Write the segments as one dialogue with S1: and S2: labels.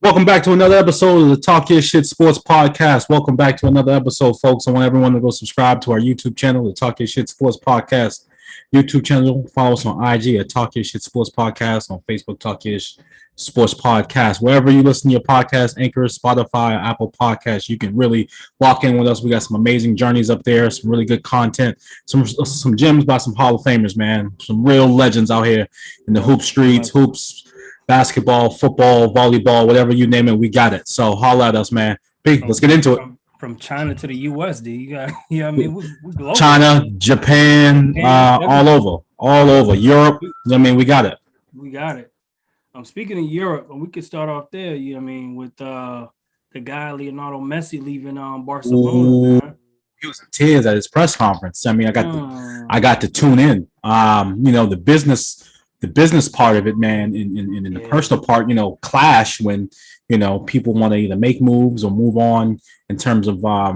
S1: Welcome back to another episode of the Talk Your Shit Sports Podcast. Welcome back to another episode, folks. I want everyone to go subscribe to our YouTube channel, the Talk Your Shit Sports Podcast YouTube channel. Follow us on IG at Talk Your Shit Sports Podcast, on Facebook, Talk Your Sports Podcast. Wherever you listen to your podcast, Anchor, Spotify, Apple Podcasts, you can really walk in with us. We got some amazing journeys up there, some really good content, some gems by some Hall of Famers, man. Some real legends out here in the hoop streets, hoops, basketball, football, volleyball, whatever you name it, we got it. So holla at us, man. Big, let's get into it.
S2: From China to the U.S., D. You got, I mean, we global.
S1: China, Japan, all over Europe. I mean, we got it.
S2: We got it. Speaking of Europe, we could start off there. You know what I mean, with the guy Leonardo Messi leaving Barcelona. Man.
S1: He was in tears at his press conference. I mean, I got to tune in. You know, the business part of it, man, in the personal part, you know, clash when, you know, people want to either make moves or move on in terms of like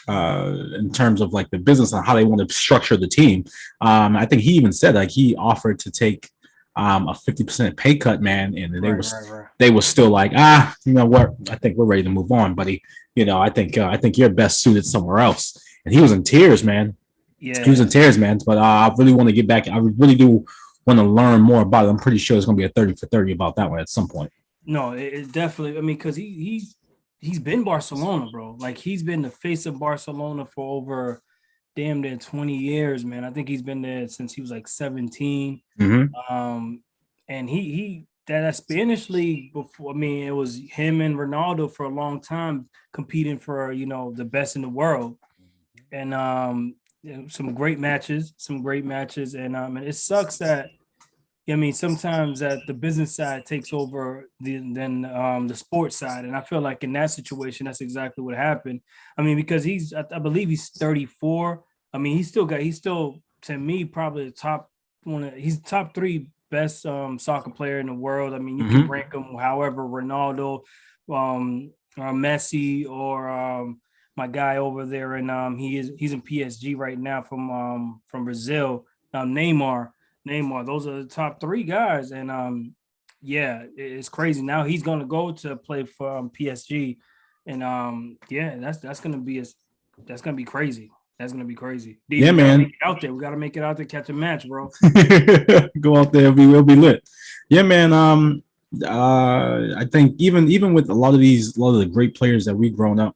S1: the business and how they want to structure the team. I think he even said like he offered to take a 50% pay cut, man, and they were still like, you know what, I think we're ready to move on, buddy. You know, I think you're best suited somewhere else. And he was in tears, man. Yeah, he was in tears, man. But I really want to get back. I really do want to learn more about it. I'm pretty sure it's going to be a 30 for 30 about that one at some point.
S2: No, it definitely. I mean, because he's been Barcelona, bro. Like he's been the face of Barcelona for over damn near 20 years, man. I think he's been there since he was like 17.
S1: Mm-hmm.
S2: And he that Spanish league before. I mean, it was him and Ronaldo for a long time competing for, you know, the best in the world, and some great matches, and it sucks that, I mean, sometimes that the business side takes over the sports side, and I feel like in that situation, that's exactly what happened. I mean, because I believe he's 34. I mean, he's still to me probably the top one. He's top 3 best soccer player in the world. I mean, you can rank him however, Ronaldo, Messi, or my guy over there, and he's in PSG right now from Brazil. Neymar. Those are the top 3 guys, and yeah, it's crazy. Now he's gonna go to play for PSG, and yeah, that's gonna be crazy. That's gonna be crazy.
S1: Yeah, man.
S2: We gotta make it out there, catch a match, bro.
S1: Go out there, we'll be lit. Yeah, man. I think even with a lot of the great players that we've grown up,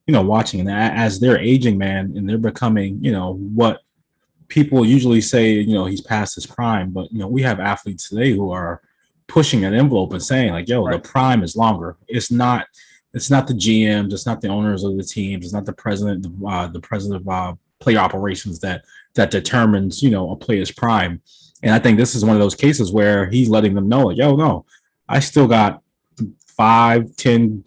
S1: you know, watching, and as they're aging, man, and they're becoming, you know, what people usually say, you know, he's past his prime, but, you know, we have athletes today who are pushing an envelope and saying like, yo, right, the prime is longer. It's not the GMs, it's not the owners of the teams, it's not the president of player operations that determines, you know, a player's prime. And I think this is one of those cases where he's letting them know, like, yo, no, I still got 5 to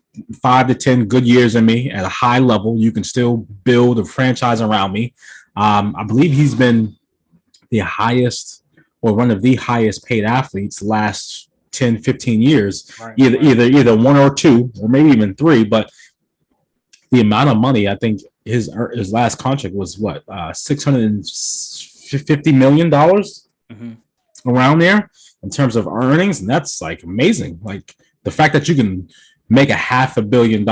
S1: 10 good years in me at a high level. You can still build a franchise around me. I believe he's been the highest, or one of the highest paid athletes last 10, 15 years, right, either 1 or 2, or maybe even 3. But the amount of money, I think his last contract was what, $650 million around there in terms of earnings. And that's like amazing. Like the fact that you can make $500 million,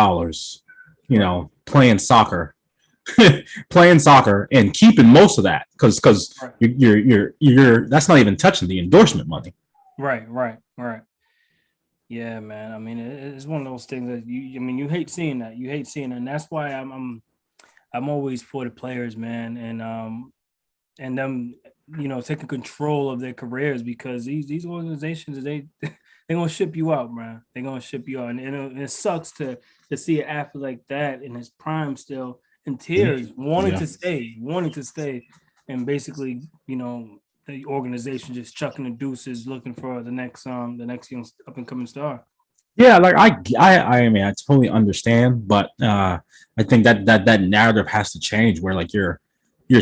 S1: you know, playing soccer and keeping most of that, because right, you're that's not even touching the endorsement money.
S2: Right. Yeah, man. I mean, it's one of those things that you hate seeing that. And that's why I'm always for the players, man, and them, you know, taking control of their careers, because these organizations, they're gonna ship you out, man. They're gonna ship you out, and it sucks to see an athlete like that in his prime still in tears, wanting to stay, and basically, you know, the organization just chucking the deuces, looking for the next young up and coming star.
S1: Yeah, like I mean, I totally understand, but I think that narrative has to change, where like you're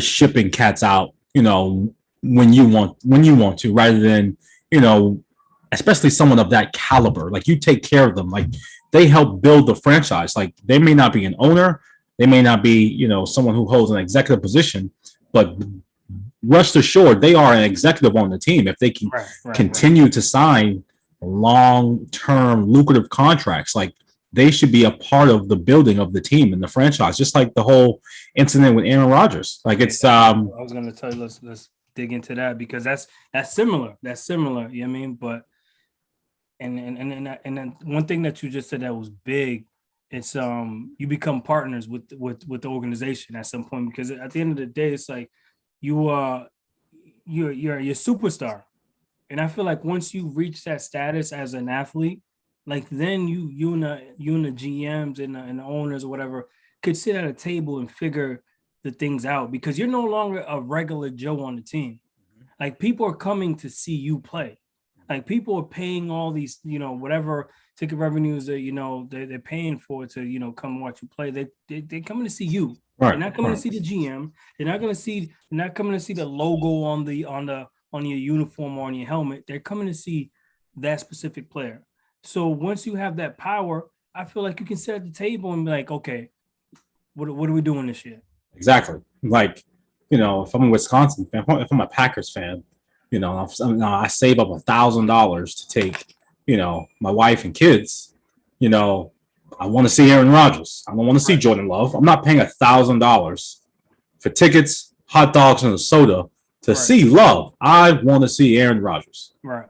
S1: shipping cats out, you know, when you want to, rather than, you know, especially someone of that caliber. Like, you take care of them, like they help build the franchise. Like, they may not be an owner, they may not be, you know, someone who holds an executive position, but rest assured, they are an executive on the team if they can continue to sign long-term lucrative contracts. Like they should be a part of the building of the team and the franchise, just like the whole incident with Aaron Rodgers. Like it's
S2: I was gonna tell you, let's dig into that because that's similar. That's similar. You know what I mean? But and then one thing that you just said that was big, it's you become partners with the organization at some point, because at the end of the day, it's like you're a superstar. And I feel like once you reach that status as an athlete, like then you and the GMs and the owners or whatever could sit at a table and figure the things out, because you're no longer a regular Joe on the team. Like people are coming to see you play. Like people are paying all these, whatever ticket revenues that they're paying for to come watch you play. They're coming to see you.
S1: right,
S2: They're not coming
S1: right.
S2: to see the GM. They're not coming to see the logo on your uniform or on your helmet. They're coming to see that specific player. So once you have that power, I feel like you can sit at the table and be like, okay, what are we doing this year?
S1: Exactly. Like, if I'm a Wisconsin fan, if I'm a Packers fan, I save up $1,000 to take, my wife and kids. I want to see Aaron Rodgers. I don't want to see Jordan Love. I'm not paying $1,000 for tickets, hot dogs, and a soda to see Love. I want to see Aaron Rodgers.
S2: Right.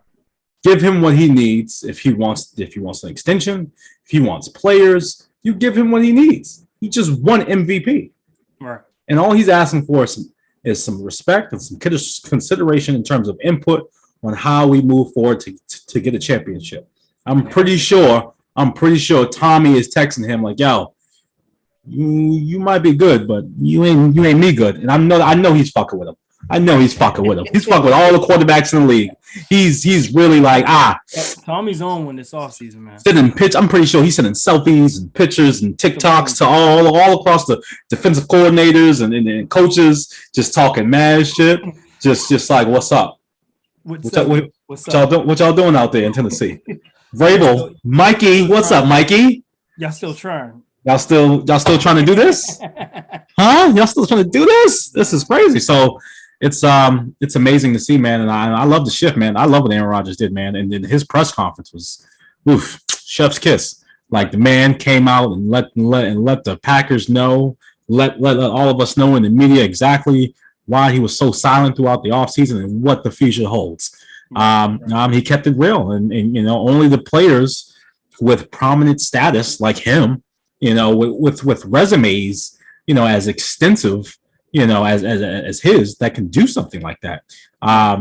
S1: Give him what he needs. If he wants an extension, if he wants players, you give him what he needs. He just won MVP.
S2: Right.
S1: And all he's asking for is some respect and some consideration in terms of input on how we move forward to get a championship. I'm pretty sure Tommy is texting him like, yo, you might be good, but you ain't me good. And I know he's fucking with him. He's fucking with all the quarterbacks in the league. He's really like,
S2: Tommy's on one this offseason, man.
S1: I'm pretty sure he's sending selfies and pictures and TikToks to all across the defensive coordinators and coaches, just talking mad shit. Just like, what's up? What y'all doing out there in Tennessee? Vrabel, Mikey, what's up, Mikey?
S2: Y'all still trying?
S1: Y'all still trying to do this? Huh? Y'all still trying to do this? This is crazy. So it's amazing to see, man, and I love the shift, man. I love what Aaron Rodgers did, man, and then his press conference was, chef's kiss. Like the man came out and let the Packers know, let all of us know in the media exactly why he was so silent throughout the offseason and what the future holds. He kept it real, and only the players with prominent status like him, with resumes, as extensive, as his, that can do something like that. I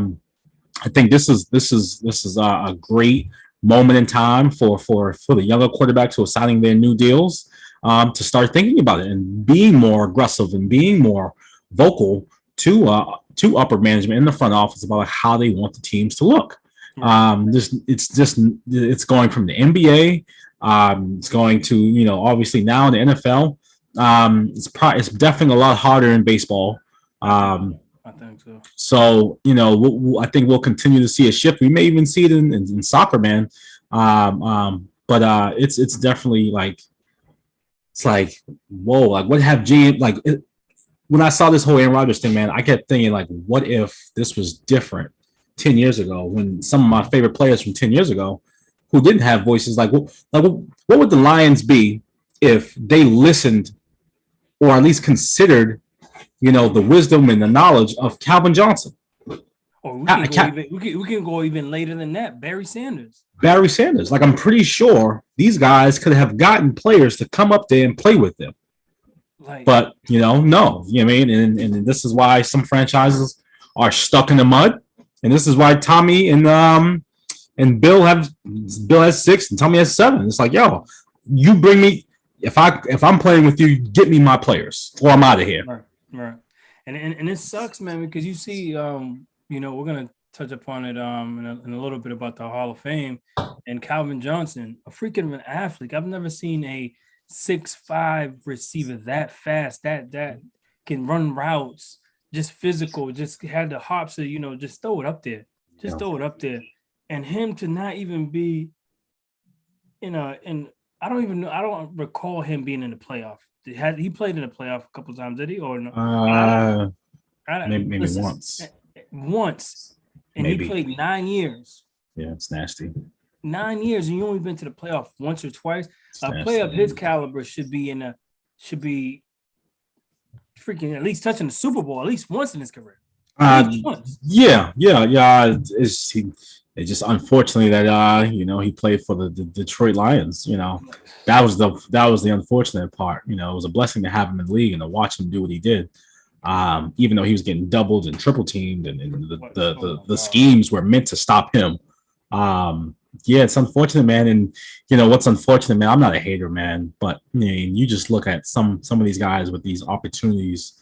S1: think this is a great moment in time for the younger quarterbacks who are signing their new deals to start thinking about it and being more aggressive and being more vocal to upper management in the front office about how they want the teams to look. It's going from the NBA. It's going to, obviously now in the NFL. It's definitely a lot harder in baseball.
S2: I think so.
S1: So, I think we'll continue to see a shift. We may even see it in soccer, man. But it's definitely like, it's like, whoa, like what have when I saw this whole Aaron Rodgers thing, man, I kept thinking like, what if this was different 10 years ago when some of my favorite players from 10 years ago who didn't have voices, what would the Lions be if they listened or at least considered, the wisdom and the knowledge of Calvin Johnson?
S2: Or we can go even later than that. Barry Sanders.
S1: Like, I'm pretty sure these guys could have gotten players to come up there and play with them. But, no. You know what I mean? And this is why some franchises are stuck in the mud. And this is why Tommy and Bill has 6 and Tommy has 7. It's like, yo, you bring me, if I'm playing with you, get me my players or I'm out of here.
S2: Right. And it sucks, man, because you see, we're gonna touch upon it in a little bit about the Hall of Fame and Calvin Johnson, a freaking of an athlete. I've never seen a 6'5" receiver that fast, that can run routes, just physical, just had the hops to, just throw it up there. Throw it up there. And him to not even be and I don't recall him being in the playoff. He played in the playoff a couple of times, did he? Or no?
S1: Maybe once.
S2: Once. And maybe. He played 9 years.
S1: Yeah, it's nasty.
S2: 9 years and you only been to the playoff once or twice. A
S1: That's
S2: player of his caliber should be freaking at least touching the Super Bowl at least once in his career. At
S1: Uh,
S2: least once.
S1: yeah. It's just unfortunately that he played for the Detroit Lions. That was the unfortunate part. It was a blessing to have him in the league and to watch him do what he did. Even though he was getting doubled and triple teamed, and the schemes were meant to stop him. Yeah, it's unfortunate, man. And what's unfortunate, man. I'm not a hater, man, but you just look at some of these guys with these opportunities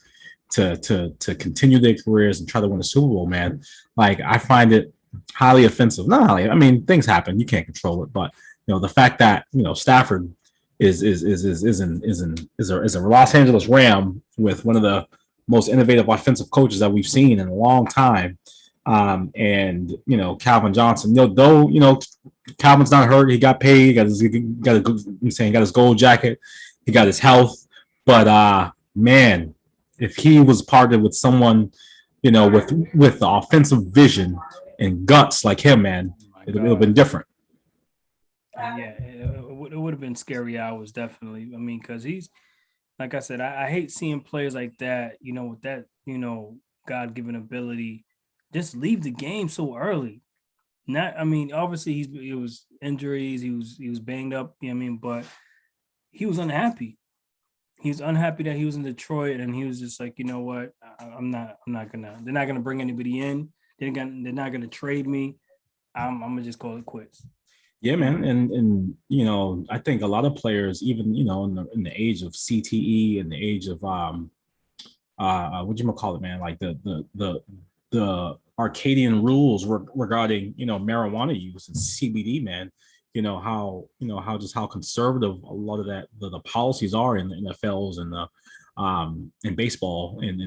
S1: to continue their careers and try to win a Super Bowl, man. Like I find it highly offensive. Not highly. I mean, things happen. You can't control it, but the fact that Stafford is a Los Angeles Ram with one of the most innovative offensive coaches that we've seen in a long time. And Calvin Johnson, though Calvin's not hurt, he got paid, he got his gold jacket, he got his health, but man, if he was partnered with someone, with the offensive vision and guts like him, man, it would have been different.
S2: Yeah, it would have been scary hours, definitely. I mean, because he's like I said, I hate seeing players like that, with that, God given ability, just leave the game so early. Not, I mean, obviously it was injuries, he was banged up, but he was unhappy. He was unhappy that he was in Detroit, and he was just like, you know what, they're not gonna bring anybody in. They're not gonna trade me. I'm gonna just call it quits.
S1: Yeah, man, and I think a lot of players, even in the age of CTE and the age of what you call it, man, like the Arcadian rules regarding marijuana use and CBD, man. How conservative a lot of the policies are in the NFLs and the in baseball and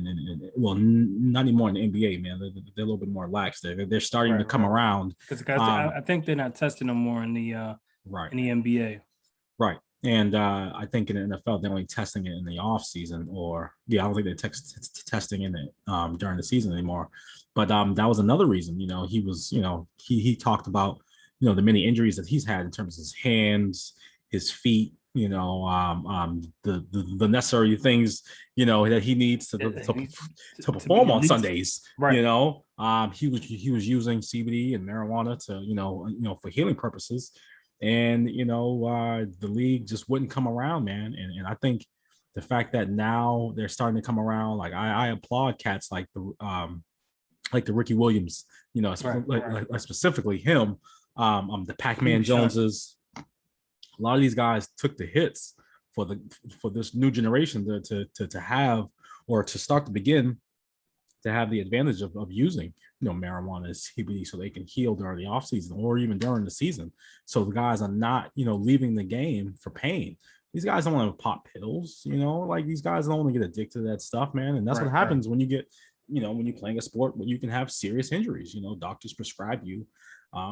S1: well, not anymore in the NBA, man. They're a little bit more lax. They're starting to come around
S2: because I think they're not testing no more in the
S1: right
S2: in the NBA.
S1: Right. And I think in the NFL, they're only testing it in the off season, or I don't think they're testing in it during the season anymore. But that was another reason. He was, he talked about, the many injuries that he's had in terms of his hands, his feet, the necessary things, that he needs to perform on Sundays.
S2: Right.
S1: He was using CBD and marijuana to, for healing purposes. And the league just wouldn't come around, man. And I think the fact that now they're starting to come around, like I applaud cats like the Ricky Williams, like specifically him, the Pac-Man Joneses. A lot of these guys took the hits for this new generation to have, or to start to begin to have the advantage of using marijuana as CBD so they can heal during the off season or even during the season. So the guys are not leaving the game for pain. These guys don't want to pop pills, like these guys don't want to get addicted to that stuff, man. And that's what happens when you get when you're playing a sport where you can have serious injuries. Doctors prescribe you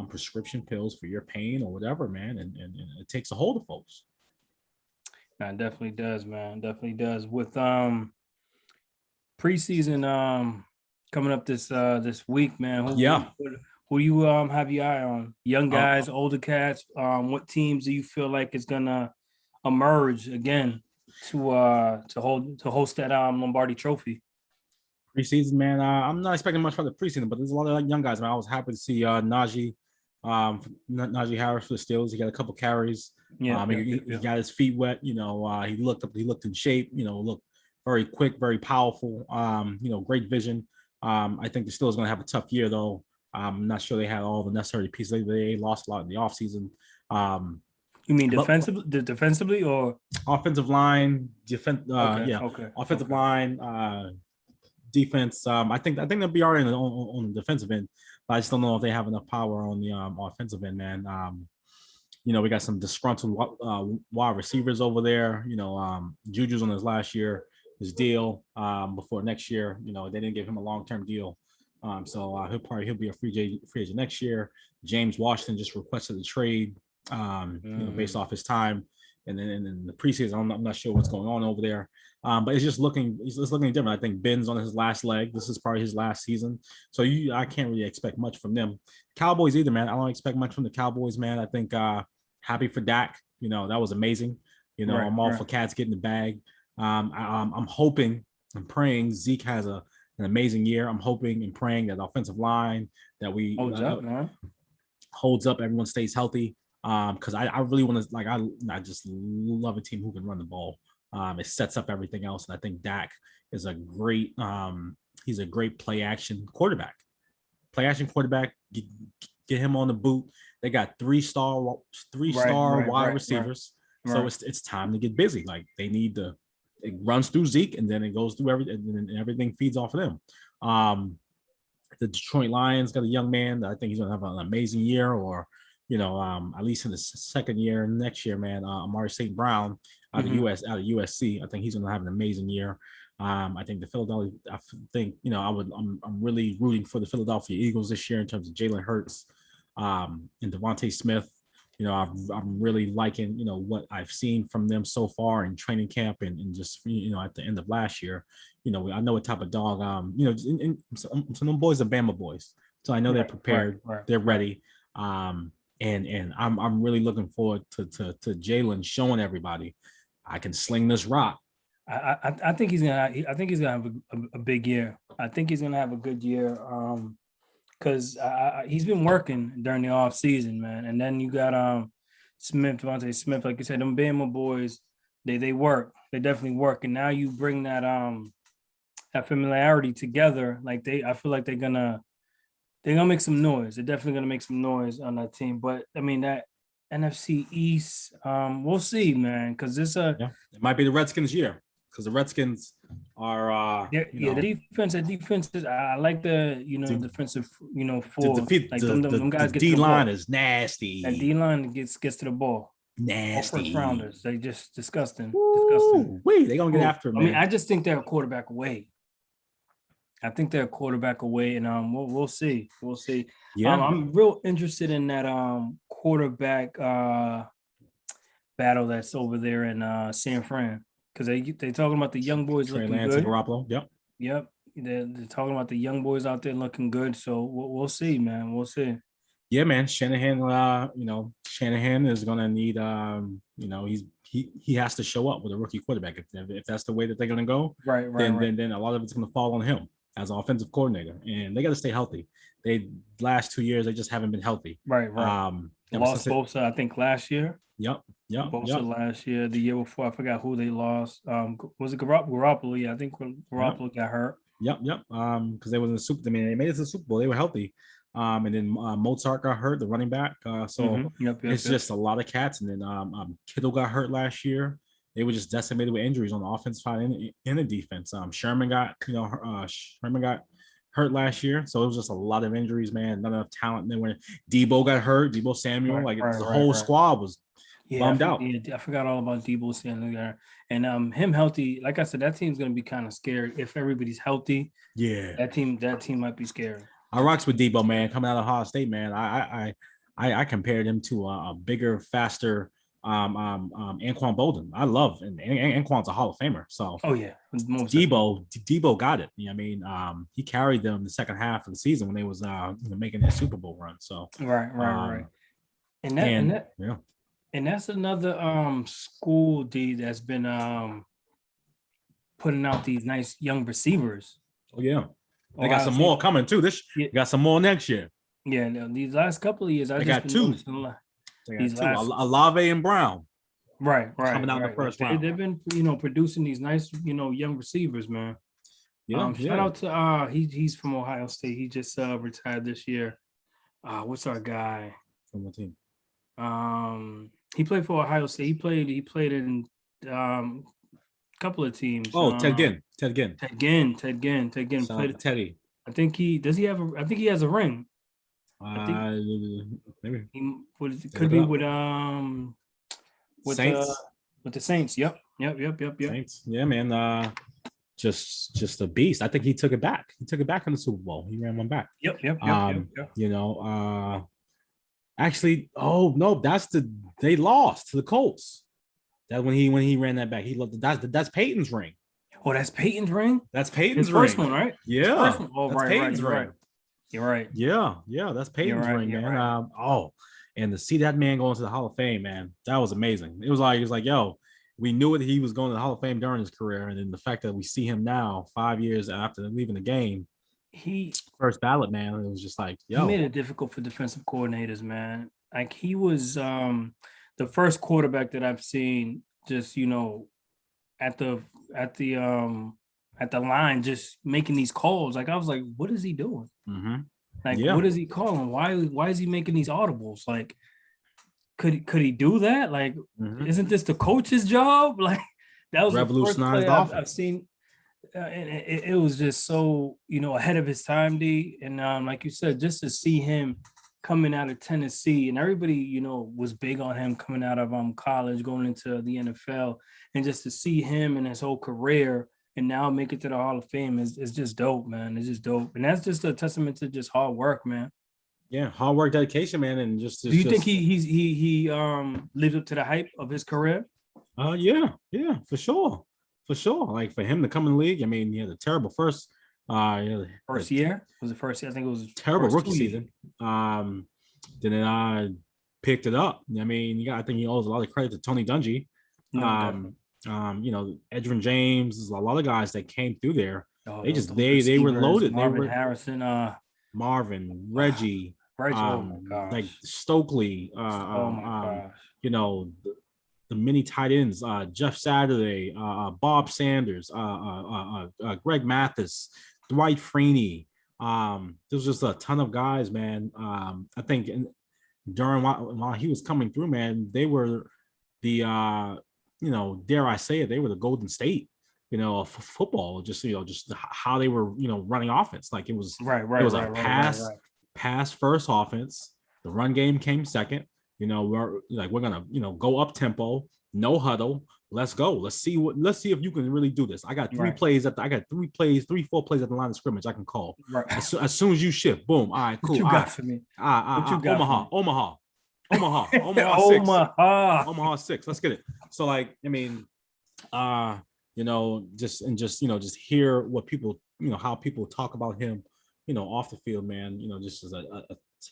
S1: prescription pills for your pain or whatever, man, and it takes a hold of folks.
S2: It definitely does, man. Definitely does. With preseason coming up this week, man. Who you have your eye on? Young guys, older cats. What teams do you feel like is gonna emerge again to host that Lombardi Trophy?
S1: Preseason, man. I'm not expecting much for the preseason, but there's a lot of young guys, man. I was happy to see Najee Harris for the Steelers. He got a couple carries. He got his feet wet. He looked in shape. Looked very quick, very powerful. Great vision. I think the Steelers going to have a tough year, though. I'm not sure they had all the necessary pieces. They lost a lot in the offseason.
S2: You mean defensively or
S1: offensive line, offensive line, defense. I think they'll be all right on the defensive end, but I just don't know if they have enough power on the offensive end, man. We got some disgruntled wide receivers over there. Juju's on his last year, his deal before next year. They didn't give him a long-term deal. So he'll be a free agent next year. James Washington just requested a trade, based off his time and then in the preseason, I'm not sure what's going on over there. But it's looking different. I think Ben's on his last leg. This is probably his last season, so I can't really expect much from them. Cowboys either, man. I don't expect much from the Cowboys, man. I think happy for Dak. That was amazing. I'm all for cats getting the bag. I'm hoping and praying Zeke has an amazing year. I'm hoping and praying that offensive line that we holds up. Everyone stays healthy. Because I really want to I just love a team who can run the ball. It sets up everything else, and I think Dak is a great he's a great play action quarterback. Get him on the boot. They got three-star wide receivers. Right. So it's time to get busy. Like they need to. It runs through Zeke, and then it goes through everything, and everything feeds off of them. The Detroit Lions got a young man that I think he's gonna have an amazing year, or at least in the second year next year, man. Amari St. Brown out of USC. I think he's gonna have an amazing year. I think I'm really rooting for the Philadelphia Eagles this year in terms of Jalen Hurts and Devontae Smith. I'm really liking, what I've seen from them so far in training camp and just, at the end of last year. I know what type of dog, some them boys are Bama boys. So I know they're prepared, they're ready. And I'm really looking forward to Jalen showing everybody I can sling this rock.
S2: I think he's gonna have a big year. I think he's gonna have a good year. Because he's been working during the off season, man. And then you got Devontae Smith, like you said, them Bama boys, they work. They definitely work. And now you bring that familiarity together. Like I feel like they're gonna make some noise. They're definitely gonna make some noise on that team. But I mean that NFC East, we'll see, man. Because it
S1: might be the Redskins' year. Because the Redskins are,
S2: the defense is. I like the defensive, forward.
S1: Them guys. The D line is nasty.
S2: That D line gets to the ball.
S1: Nasty.
S2: All first rounders, they just disgusting.
S1: Wait, they gonna get after it, man.
S2: I mean, I just think they're a quarterback away. And we'll see. We'll see. Yeah, I'm real interested in that quarterback battle that's over there in San Fran. Because they talking about the young boys looking good.
S1: And Garoppolo.
S2: Yep. They're talking about the young boys out there looking good. So we'll see, man. We'll see.
S1: Yeah, man. Shanahan. Shanahan is gonna need. He has to show up with a rookie quarterback. If that's the way that they're gonna go, then a lot of it's gonna fall on him as offensive coordinator, and they got to stay healthy. Last 2 years they just haven't been healthy.
S2: Right. Lost Bosa, I think, last year.
S1: Yep.
S2: Bosa last year. The year before, I forgot who they lost. Was it Garoppolo? Yeah, I think Garoppolo got hurt.
S1: Yep. Because they was in the Super. I mean, they made it to the Super Bowl. They were healthy. And then Mozart got hurt, the running back. It's just a lot of cats. And then Kittle got hurt last year. They were just decimated with injuries on the offensive side and in the defense. Sherman got hurt last year, so it was just a lot of injuries, man. Not enough talent. And then when Debo got hurt, Debo Samuel, the whole squad was bummed out.
S2: I forgot all about Debo Samuel there. And him healthy, like I said, that team's gonna be kind of scary if everybody's healthy.
S1: Yeah,
S2: that team might be scary.
S1: I rocks with Debo, man. Coming out of Ohio State, man. I compared him to a bigger, faster Anquan Bolden. I love, and Anquan's a Hall of Famer. So Debo got it. I mean, he carried them the second half of the season when they was making their Super Bowl run. So
S2: right. And that's another school that's been putting out these nice young receivers.
S1: Oh yeah, they got some more coming too. Got some more next year.
S2: Yeah, these last couple of years,
S1: they got two. Olave and Brown.
S2: Right.
S1: Coming out in the first round.
S2: They've been, producing these nice, young receivers, man. Shout out to he's from Ohio State. He just retired this year. What's our guy?
S1: From what team?
S2: He played for Ohio State. He played in a couple of teams.
S1: Oh, Ted Ginn.
S2: Ted Ginn played
S1: Teddy.
S2: I think he has a ring.
S1: Maybe
S2: could be with
S1: Saints.
S2: With the Saints. Yep.
S1: Saints. Yeah, man. Just a beast. I think he took it back. He took it back in the Super Bowl. He ran one back.
S2: Yep.
S1: Actually, oh no, they lost to the Colts. That when he ran that back, he loved that's Peyton's ring.
S2: Oh, that's Peyton's ring.
S1: That's Peyton's
S2: His first
S1: ring.
S2: one, right? His
S1: Yeah,
S2: first one. Oh,
S1: that's
S2: right, right.
S1: Peyton's
S2: You're
S1: ring.
S2: right. You're right.
S1: Yeah, that's
S2: You're
S1: Peyton's
S2: right.
S1: ring,
S2: You're
S1: man.
S2: right.
S1: And to see that man go into the Hall of Fame, man, that was amazing. It was like, yo, we knew that he was going to the Hall of Fame during his career, and then the fact that we see him now, 5 years after leaving the game,
S2: He
S1: first ballot, man, it was just like,
S2: he made
S1: yo,
S2: it difficult for defensive coordinators, man. Like he was the first quarterback that I've seen just, at the at the um at the line just making these calls. Like I was like, what is he doing?
S1: mm-hmm.
S2: Like,
S1: Yeah,
S2: what is he calling? Why is he making these audibles? Like, could he do that? Like,
S1: mm-hmm.
S2: isn't this the coach's job? Like, that was the first
S1: Revolutionized
S2: play
S1: the
S2: I've
S1: offense.
S2: seen, and it was just so ahead of his time, D. And like you said, just to see him coming out of Tennessee, and everybody was big on him coming out of college, going into the NFL, and just to see him and his whole career. And now make it to the Hall of Fame is just dope, man. It's just dope, and that's just a testament to just hard work, man.
S1: Yeah, hard work, dedication, man, and
S2: Do you think
S1: just
S2: he lived up to the hype of his career?
S1: yeah, for sure. Like for him to come in the league, I mean, he had a terrible first,
S2: First year was the first year. I think it was
S1: terrible
S2: first
S1: rookie season. Then I picked it up. I mean, I think he owes a lot of credit to Tony Dungy.
S2: No, definitely.
S1: Edgerrin James, there's a lot of guys that came through there.
S2: Oh,
S1: They just
S2: those
S1: they were
S2: receivers,
S1: loaded.
S2: Marvin
S1: They were
S2: Harrison,
S1: Marvin, Reggie,
S2: Reggie. Oh my
S1: like
S2: gosh.
S1: Stokely,
S2: Oh my gosh.
S1: you know, the mini tight ends, Jeff Saturday, Bob Sanders, Greg Mathis, Dwight Freeney. There's just a ton of guys, man. I think during while he was coming through, man, they were the dare I say it, they were the Golden State, of football. Just just how they were, running offense. Like it was a pass first offense. The run game came second. We're gonna go up tempo, no huddle. Let's go. Let's see if you can really do this. I got three plays 4 plays at the line of scrimmage I can call.
S2: Right.
S1: As soon as you shift, boom. All right, cool.
S2: What you got for me?
S1: Omaha Omaha 6. Let's get it. So like, I mean, just hear what people, how people talk about him, off the field, man, just as a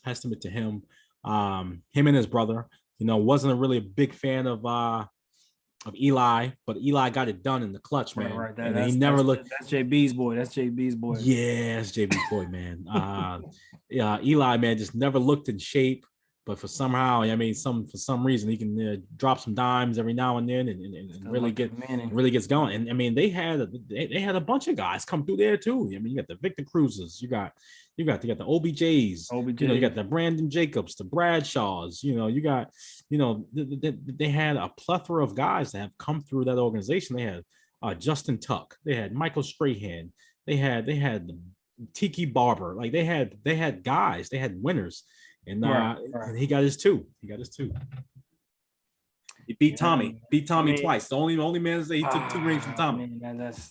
S1: testament to him. Him and his brother, wasn't a really big fan of Eli, but Eli got it done in the clutch, man.
S2: Right.
S1: And he never looked.
S2: That's JB's boy.
S1: Yeah, that's JB's boy, man. Eli, man, just never looked in shape. But for some reason, he can drop some dimes every now and then, and really gets going. And I mean, they had a bunch of guys come through there too. I mean, you got the Victor Cruzes, you got the OBJs, you got the Brandon Jacobs, the Bradshaws. They had a plethora of guys that have come through that organization. They had Justin Tuck, they had Michael Strahan, they had Tiki Barber. Like they had guys, they had winners. And and he got his two. He beat Tommy. Twice. The only man that he took 2 rings from Tommy.
S2: Man, that's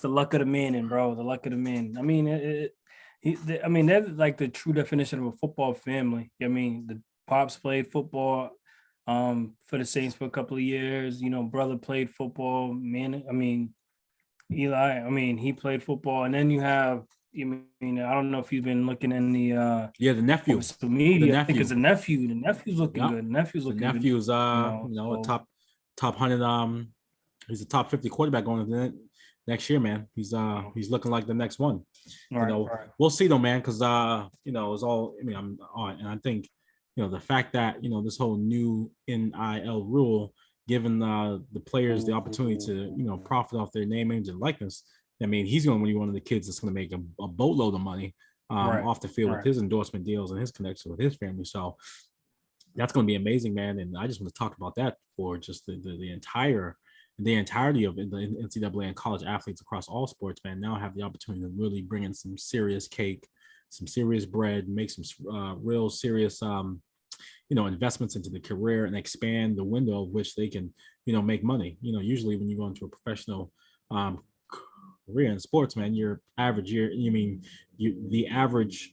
S2: the luck of the man, bro. The luck of the man. I mean, that's like the true definition of a football family. I mean, the pops played football for the Saints for a couple of years. Brother played football. Man, I mean, Eli. He played football, and then you have. I don't know if you've been looking in the
S1: the nephew.
S2: Social media. I think it's a nephew. The nephew's looking good. The nephew's
S1: a top 100. He's a top 50 quarterback going into next year, man. He's looking like the next one. We'll see though, man, because it's all. I'm on, and I think the fact that this whole new NIL rule giving the players the opportunity to profit off their name, image, and likeness. I mean, he's going to be one of the kids that's going to make a boatload of money off the field with his endorsement deals and his connection with his family. So that's going to be amazing, man. And I just want to talk about that for just the entirety of the NCAA and college athletes across all sports, man. Now have the opportunity to really bring in some serious cake, some serious bread, make some real serious investments into the career and expand the window of which they can make money. Usually when you go into a professional career in sports, man, your average year, the average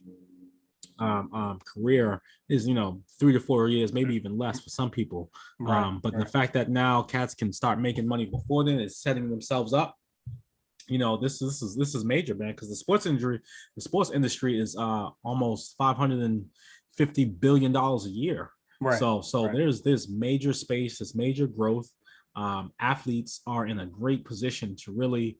S1: career is 3 to 4 years, maybe even less for some people. But the fact that now cats can start making money before then is setting themselves up. This is major, man, because the sports industry is almost $550 billion a year.
S2: Right.
S1: So there's major space, there's major growth. Athletes are in a great position to really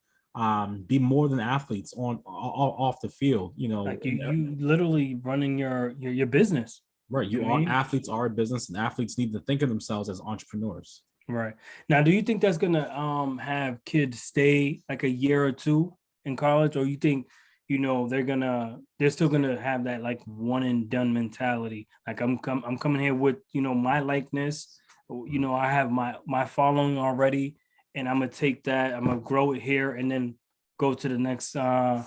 S1: be more than athletes on off the field.
S2: Like you literally running your business.
S1: Right. Athletes are a business, and athletes need to think of themselves as entrepreneurs.
S2: Right. Now, do you think that's gonna have kids stay like a year or two in college, or you think they're still gonna have that like one and done mentality? Like I'm coming here with my likeness, I have my following already, and I'm gonna take that, I'm gonna grow it here, and then go to the next
S1: I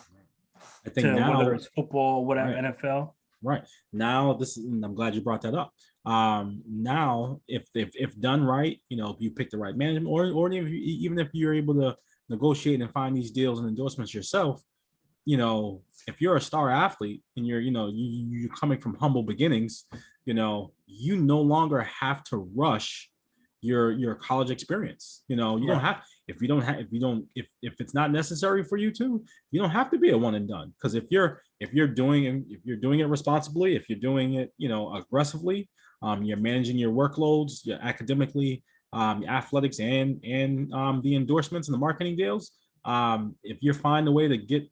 S1: think now,
S2: whether it's football, whatever, right. NFL.
S1: Right. Now and I'm glad you brought that up. Now if done right, if you pick the right management, or even if you're able to negotiate and find these deals and endorsements yourself, if you're a star athlete and you're coming from humble beginnings, you no longer have to rush your college experience. You don't have, if it's not necessary for you to, you don't have to be a one and done. Because if you're doing it responsibly, if you're doing it aggressively, you're managing your workloads, your academically, your athletics, and the endorsements and the marketing deals. If you find a way to get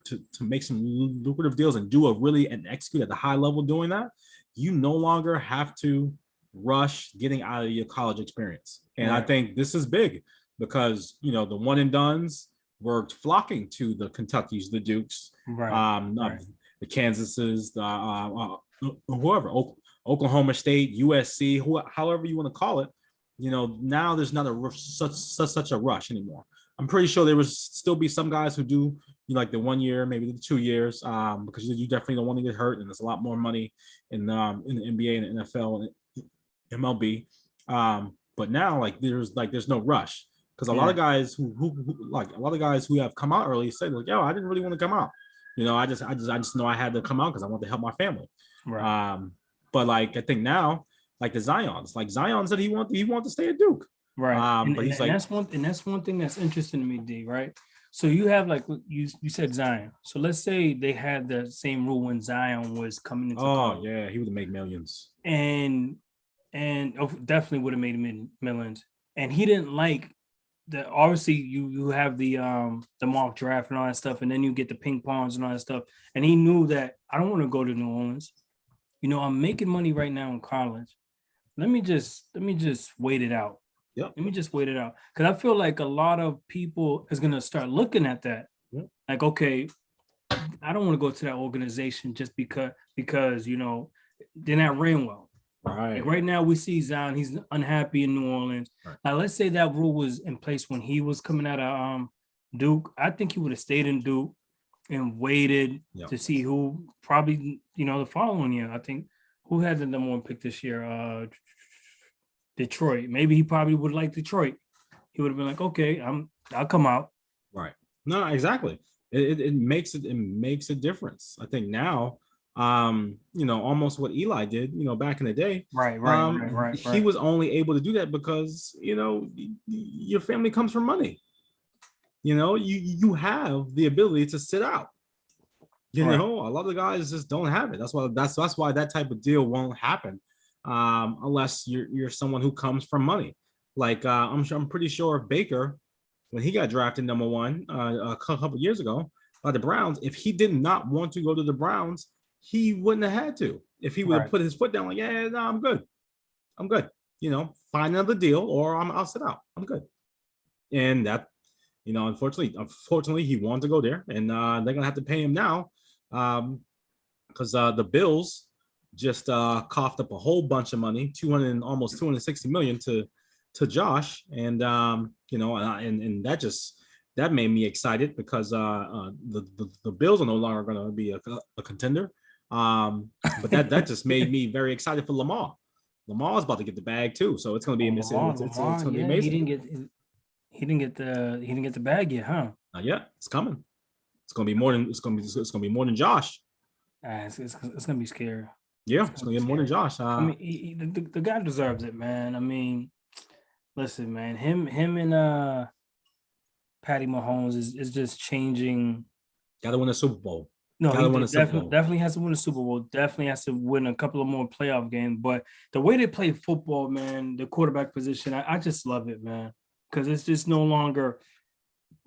S1: to make some lucrative deals and execute at the high level doing that, you no longer have to rush getting out of your college experience. And right. I think this is big because the one and dones were flocking to the Kentuckys, the Dukes, right. The Kansases, whoever, Oklahoma State, USC, however you want to call it. Now there's not such a rush anymore. I'm pretty sure there will still be some guys who do like the 1 year, maybe the 2 years, because you definitely don't want to get hurt, and there's a lot more money in the NBA and the NFL and MLB. But now there's no rush, because a lot of guys who have come out early say like, yo, I didn't really want to come out. I just know I had to come out because I want to help my family. Right. But I think now, like the Zion said he wanted to stay at Duke.
S2: Right. But he's that's one thing that's interesting to me, D, right? So you have you said Zion. So let's say they had the same rule when Zion was coming into college.
S1: Yeah, he would have made millions.
S2: And definitely would have made millions. And he didn't like the, obviously you have the mock draft and all that stuff, and then you get the ping pongs and all that stuff. And he knew that I don't want to go to New Orleans. I'm making money right now in college. Let me just wait it out.
S1: Yep.
S2: Let me just wait it out. Because I feel like a lot of people is going to start looking at that. Yep. Like, okay, I don't want to go to that organization just because they're not ran well.
S1: Right.
S2: Like right now we see Zion, he's unhappy in New Orleans. Right. Now, let's say that rule was in place when he was coming out of Duke. I think he would have stayed in Duke and waited to see who probably, the following year. I think who had the number one pick this year? Detroit. Maybe he probably would like Detroit. He would have been like, okay, I'll come out.
S1: Right. No, exactly. It makes a difference. I think now, almost what Eli did, back in the day.
S2: Right.
S1: He was only able to do that because, your family comes from money. You have the ability to sit out. A lot of the guys just don't have it. That's why that type of deal won't happen. Unless you're someone who comes from money. Like I'm pretty sure Baker, when he got drafted number one a couple years ago by the Browns, if he did not want to go to the Browns, he wouldn't have had to. If he would have put his foot down, like, yeah, no, I'm good. Find another deal, or I'll sit out. I'm good. And that, unfortunately, he wanted to go there, and they're gonna have to pay him now, because the Bills just coughed up a whole bunch of money, almost 260 million to Josh, and and that made me excited because the Bills are no longer going to be a contender, but that just made me very excited for Lamar. Lamar's about to get the bag too, so it's going to be it's going to be amazing.
S2: He didn't get the bag yet, huh?
S1: Not yet. It's coming. It's going to be more than Josh.
S2: It's gonna be scary.
S1: Yeah,
S2: It's
S1: it's
S2: gonna
S1: gonna
S2: be
S1: get more than
S2: scary.
S1: Josh.
S2: I mean, the guy deserves it, man. I mean, listen, man, him and Patty Mahomes is just changing.
S1: Got to win a Super Bowl.
S2: No,
S1: Got to
S2: he
S1: win a Super Bowl.
S2: definitely has to win the Super Bowl. Definitely has to win a couple of more playoff games. But the way they play football, man, the quarterback position, I just love it, man. Because it's just no longer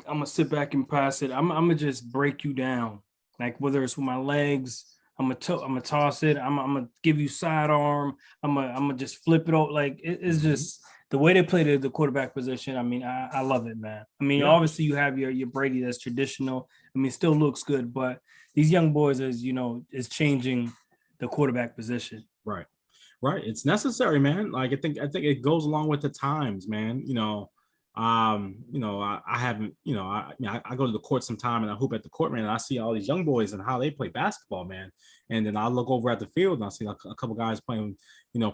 S2: I'm gonna sit back and pass it. I'm gonna just break you down. Like whether it's with my legs, I'm gonna toss it. I'm gonna give you sidearm. I'm gonna just flip it out. Like it's just the way they play the quarterback position. I mean, I love it, man. I mean,
S1: Yeah.
S2: obviously you have your Brady that's traditional. I mean, still looks good, but these young boys is changing the quarterback position.
S1: Right. Right. It's necessary, man. Like I think it goes along with the times, man. I haven't, I go to the court sometime and I hoop at the court, man. And I see all these young boys and how they play basketball, man. And then I look over at the field and I see a couple guys playing,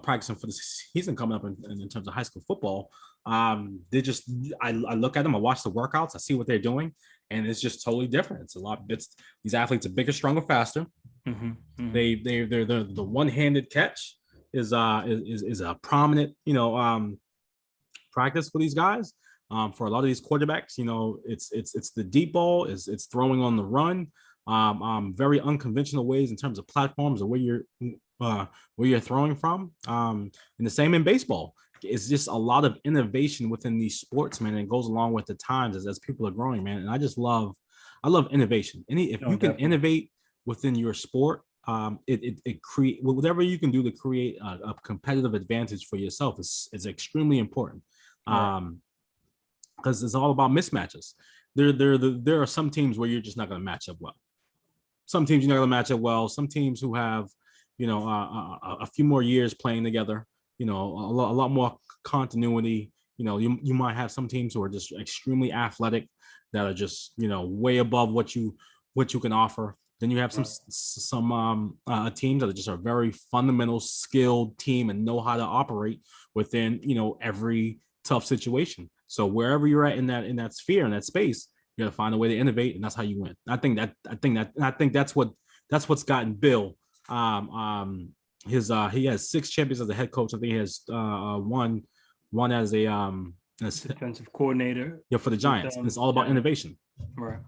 S1: practicing for the season coming up in terms of high school football. I look at them, I watch the workouts, I see what they're doing, and it's just totally different. It's these athletes are bigger, stronger, faster.
S2: Mm-hmm, mm-hmm.
S1: They're the one-handed catch is a prominent practice for these guys. For a lot of these quarterbacks, it's the deep ball, it's throwing on the run, very unconventional ways in terms of platforms or where you're throwing from. And the same in baseball. It's just a lot of innovation within these sports, man. And it goes along with the times as people are growing, man. And I love innovation. If you can innovate within your sport, it create whatever you can do to create a competitive advantage for yourself is extremely important. Because it's all about mismatches. There are some teams where you're just not going to match up well. Some teams you're not going to match up well. Some teams who have, a few more years playing together, a lot more continuity. You might have some teams who are just extremely athletic that are just, way above what you can offer. Then you have some teams that are just a very fundamental, skilled team and know how to operate within, every tough situation. So wherever you're at in that sphere, in that space, you got to find a way to innovate, and that's how you win. I think that's what's gotten Bill. He has 6 champions as a head coach. I think he has one as a
S2: defensive coordinator.
S1: Yeah, for the Giants. It's all about innovation.
S2: Right.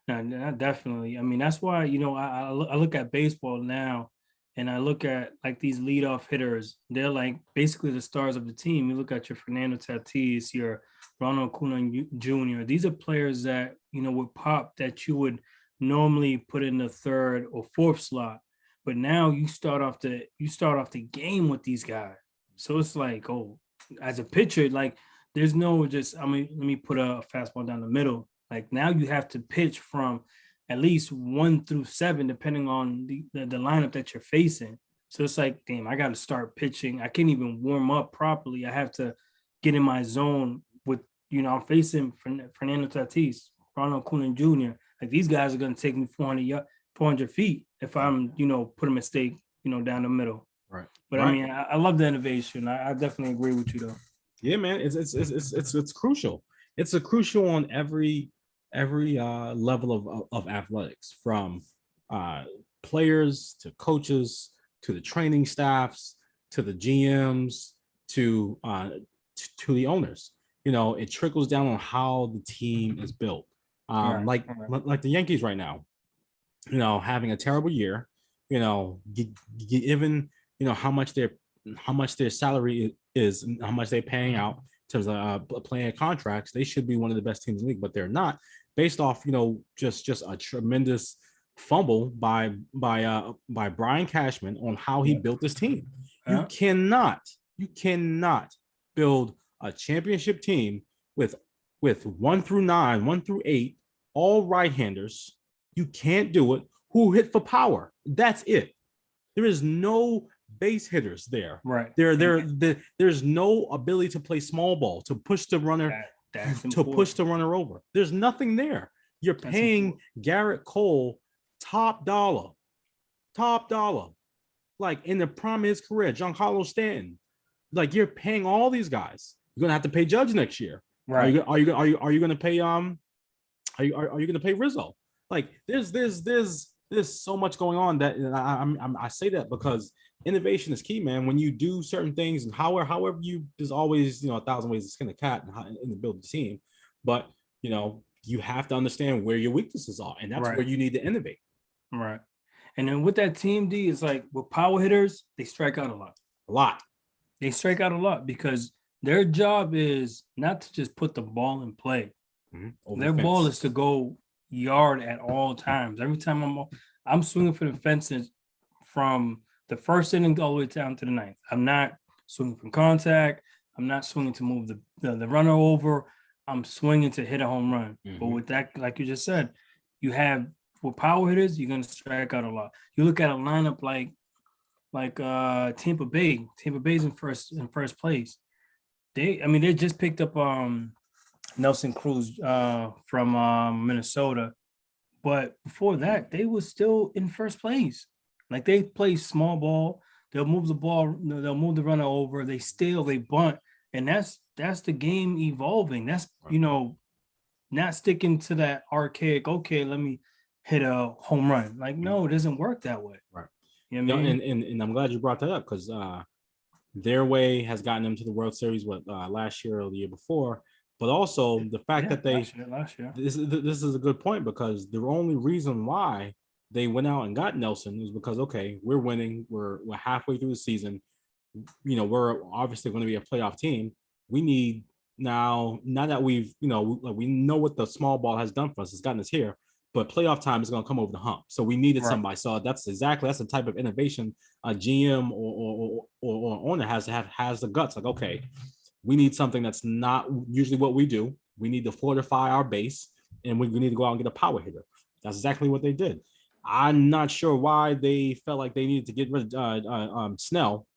S2: No, definitely. I mean, that's why I look at baseball now, and I look at like these leadoff hitters. They're like basically the stars of the team. You look at your Fernando Tatis, your Ronald Acuna Jr. These are players that would pop that you would normally put in the 3rd or 4th slot, but now you start off the game with these guys. So it's like, oh, as a pitcher, like there's no just let me put a fastball down the middle. Like now you have to pitch from at least 1 through 7, depending on the lineup that you're facing. So it's like, damn, I got to start pitching. I can't even warm up properly. I have to get in my zone with, I'm facing Fernando Tatis, Ronald Acuna Jr. Like these guys are going to take me 400 feet if I'm, put a mistake, down the middle.
S1: Right.
S2: But
S1: right.
S2: I mean, I love the innovation. I definitely agree with you though.
S1: Yeah, man, it's crucial. It's a crucial on every level of athletics, from players to coaches to the training staffs to the GMs to the owners. It trickles down on how the team is built. Like the Yankees right now, having a terrible year, given how much their salary is and how much they're paying out in terms of player contracts, they should be one of the best teams in the league, but they're not, based off just a tremendous fumble by Brian Cashman on how he built this team. You cannot build a championship team with 1 through 9, 1 through 8, all right-handers. You can't do it. Who hit for power? That's it. There is no base hitters there.
S2: Right.
S1: There's no ability to play small ball, to push the runner, push the runner over. There's nothing there. You're paying Garrett Cole top dollar, like in the prime of his career. Giancarlo Stanton, like you're paying all these guys. You're gonna have to pay Judge next year. Right? Are you gonna pay Are you gonna pay Rizzo? Like there's there's so much going on that I say that because innovation is key, man. When you do certain things and however you, there's always, 1,000 ways to skin a cat and to build a team, but you have to understand where your weaknesses are, and that's where you need to innovate.
S2: Right. And then with that team, D, is like with power hitters, they strike out a lot. They strike out a lot because their job is not to just put the ball in play. Their ball is to go yard at all times. Every time I'm swinging for the fences from the first inning all the way down to the ninth. I'm not swinging from contact. I'm not swinging to move the runner over. I'm swinging to hit a home run. But with that, like you just said, you have with power hitters, you're gonna strike out a lot. You look at a lineup like Tampa Bay. Tampa Bay's in first place. They just picked up Nelson Cruz from Minnesota, but before that, they were still in first place. Like they play small ball, they'll move the ball, they'll move the runner over, they bunt, and that's the game evolving. That's not sticking to that archaic. Okay, let me hit a home run. Like no, it doesn't work that way.
S1: Right.
S2: You know what I mean?
S1: And I'm glad you brought that up because their way has gotten them to the World Series last year or the year before, but also the fact that they
S2: last year.
S1: This is a good point because the only reason why they went out and got Nelson is because we're winning, we're halfway through the season, we're obviously going to be a playoff team. We need now that we've we know what the small ball has done for us, it's gotten us here, but playoff time is going to come over the hump. So we needed somebody. So that's the type of innovation a GM or owner has the guts. Like, okay, we need something that's not usually what we do. We need to fortify our base, and we need to go out and get a power hitter. That's exactly what they did. I'm not sure why they felt like they needed to get rid of Snell,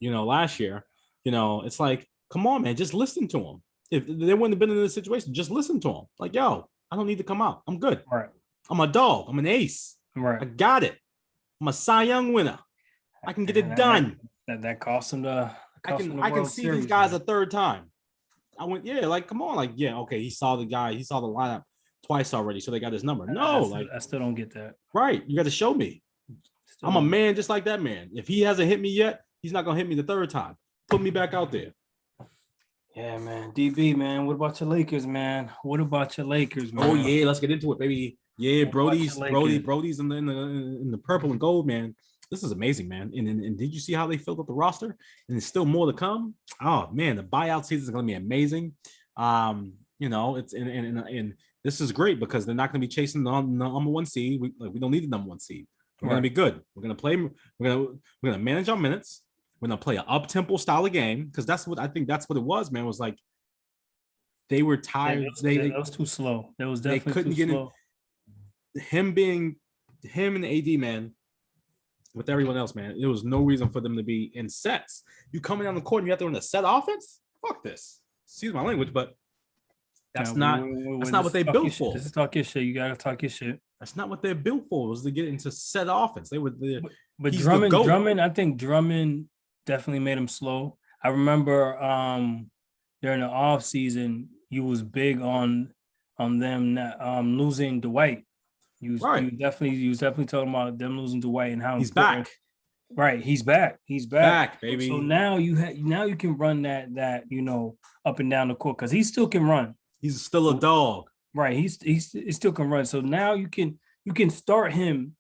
S1: last year. It's like, come on, man, just listen to him. If they wouldn't have been in this situation, just listen to him. Like, yo, I don't need to come out. I'm good.
S2: Right.
S1: I'm a dog. I'm an ace.
S2: Right.
S1: I got it. I'm a Cy Young winner. I can get it done.
S2: That cost him the.
S1: I can see these guys a third time. I went, like, come on, like, okay, he saw the lineup twice already, so they got his number. No,
S2: I still don't get that.
S1: Right, you got to show me. I'm a man just like that man. If he hasn't hit me yet, he's not gonna hit me the third time. Put me back out there.
S2: Yeah, man. DB, man. What about your Lakers, man?
S1: Oh yeah, let's get into it, baby. Yeah, Brody's in the purple and gold, man. This is amazing, man. And did you see how they filled up the roster? And there's still more to come. Oh man, the buyout season is going to be amazing. It's and this is great because they're not going to be chasing the number one seed. We don't need the number one seed. We're going to be good. We're going to play. We're going to manage our minutes. We're going to play an up-tempo style of game because that's what it was, man. It was like they were tired.
S2: That was too slow. That was definitely too slow.
S1: Him and AD, man. With everyone else, man, there was no reason for them to be in sets. You coming down the court and you have to run a set offense? Fuck this. Excuse my language, but that's not what they built for.
S2: This is talk your shit. You gotta talk your shit.
S1: That's not what they're built for. Was to get into set offense. They were
S2: but Drummond, I think Drummond definitely made him slow. I remember during the off season, you was big on them losing Dwight. You was definitely talking about them losing Dwight and how
S1: he's back.
S2: Right, he's back. He's back,
S1: baby.
S2: So now you can run that up and down the court because he still can run.
S1: He's still a dog.
S2: Right, he still can run. So now you can start him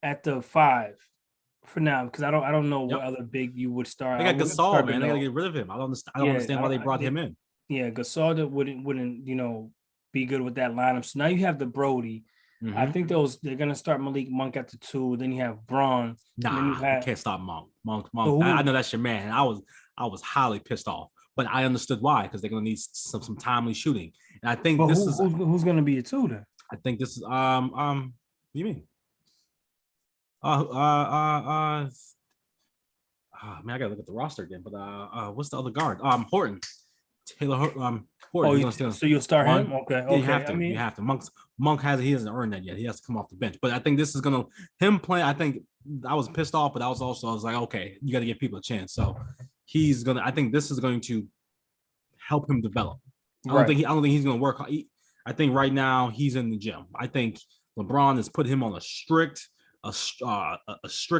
S2: at the 5 for now because I don't know what other big you would start.
S1: They got Gasol, man. They got to get rid of him. I don't understand why they brought him in.
S2: Yeah, Gasol that wouldn't be good with that lineup. So now you have the Brody. Mm-hmm. I think they're gonna start Malik Monk at the 2. Then you have Braun.
S1: Nah, you can't stop Monk. I know that's your man. I was highly pissed off, but I understood why because they're gonna need some timely shooting. And I think
S2: who's gonna be a 2 then?
S1: I think this is what do you mean? Man, I gotta look at the roster again. But what's the other guard? Horton. Taylor Horton.
S2: So you'll start him? Okay.
S1: Yeah, you have to. Monk hasn't earned that yet. He has to come off the bench. But I think this is him playing. I think I was pissed off, but I was like, okay, you got to give people a chance. So I think this is going to help him develop. I don't think he's gonna work. I think right now he's in the gym. I think LeBron has put him on a strict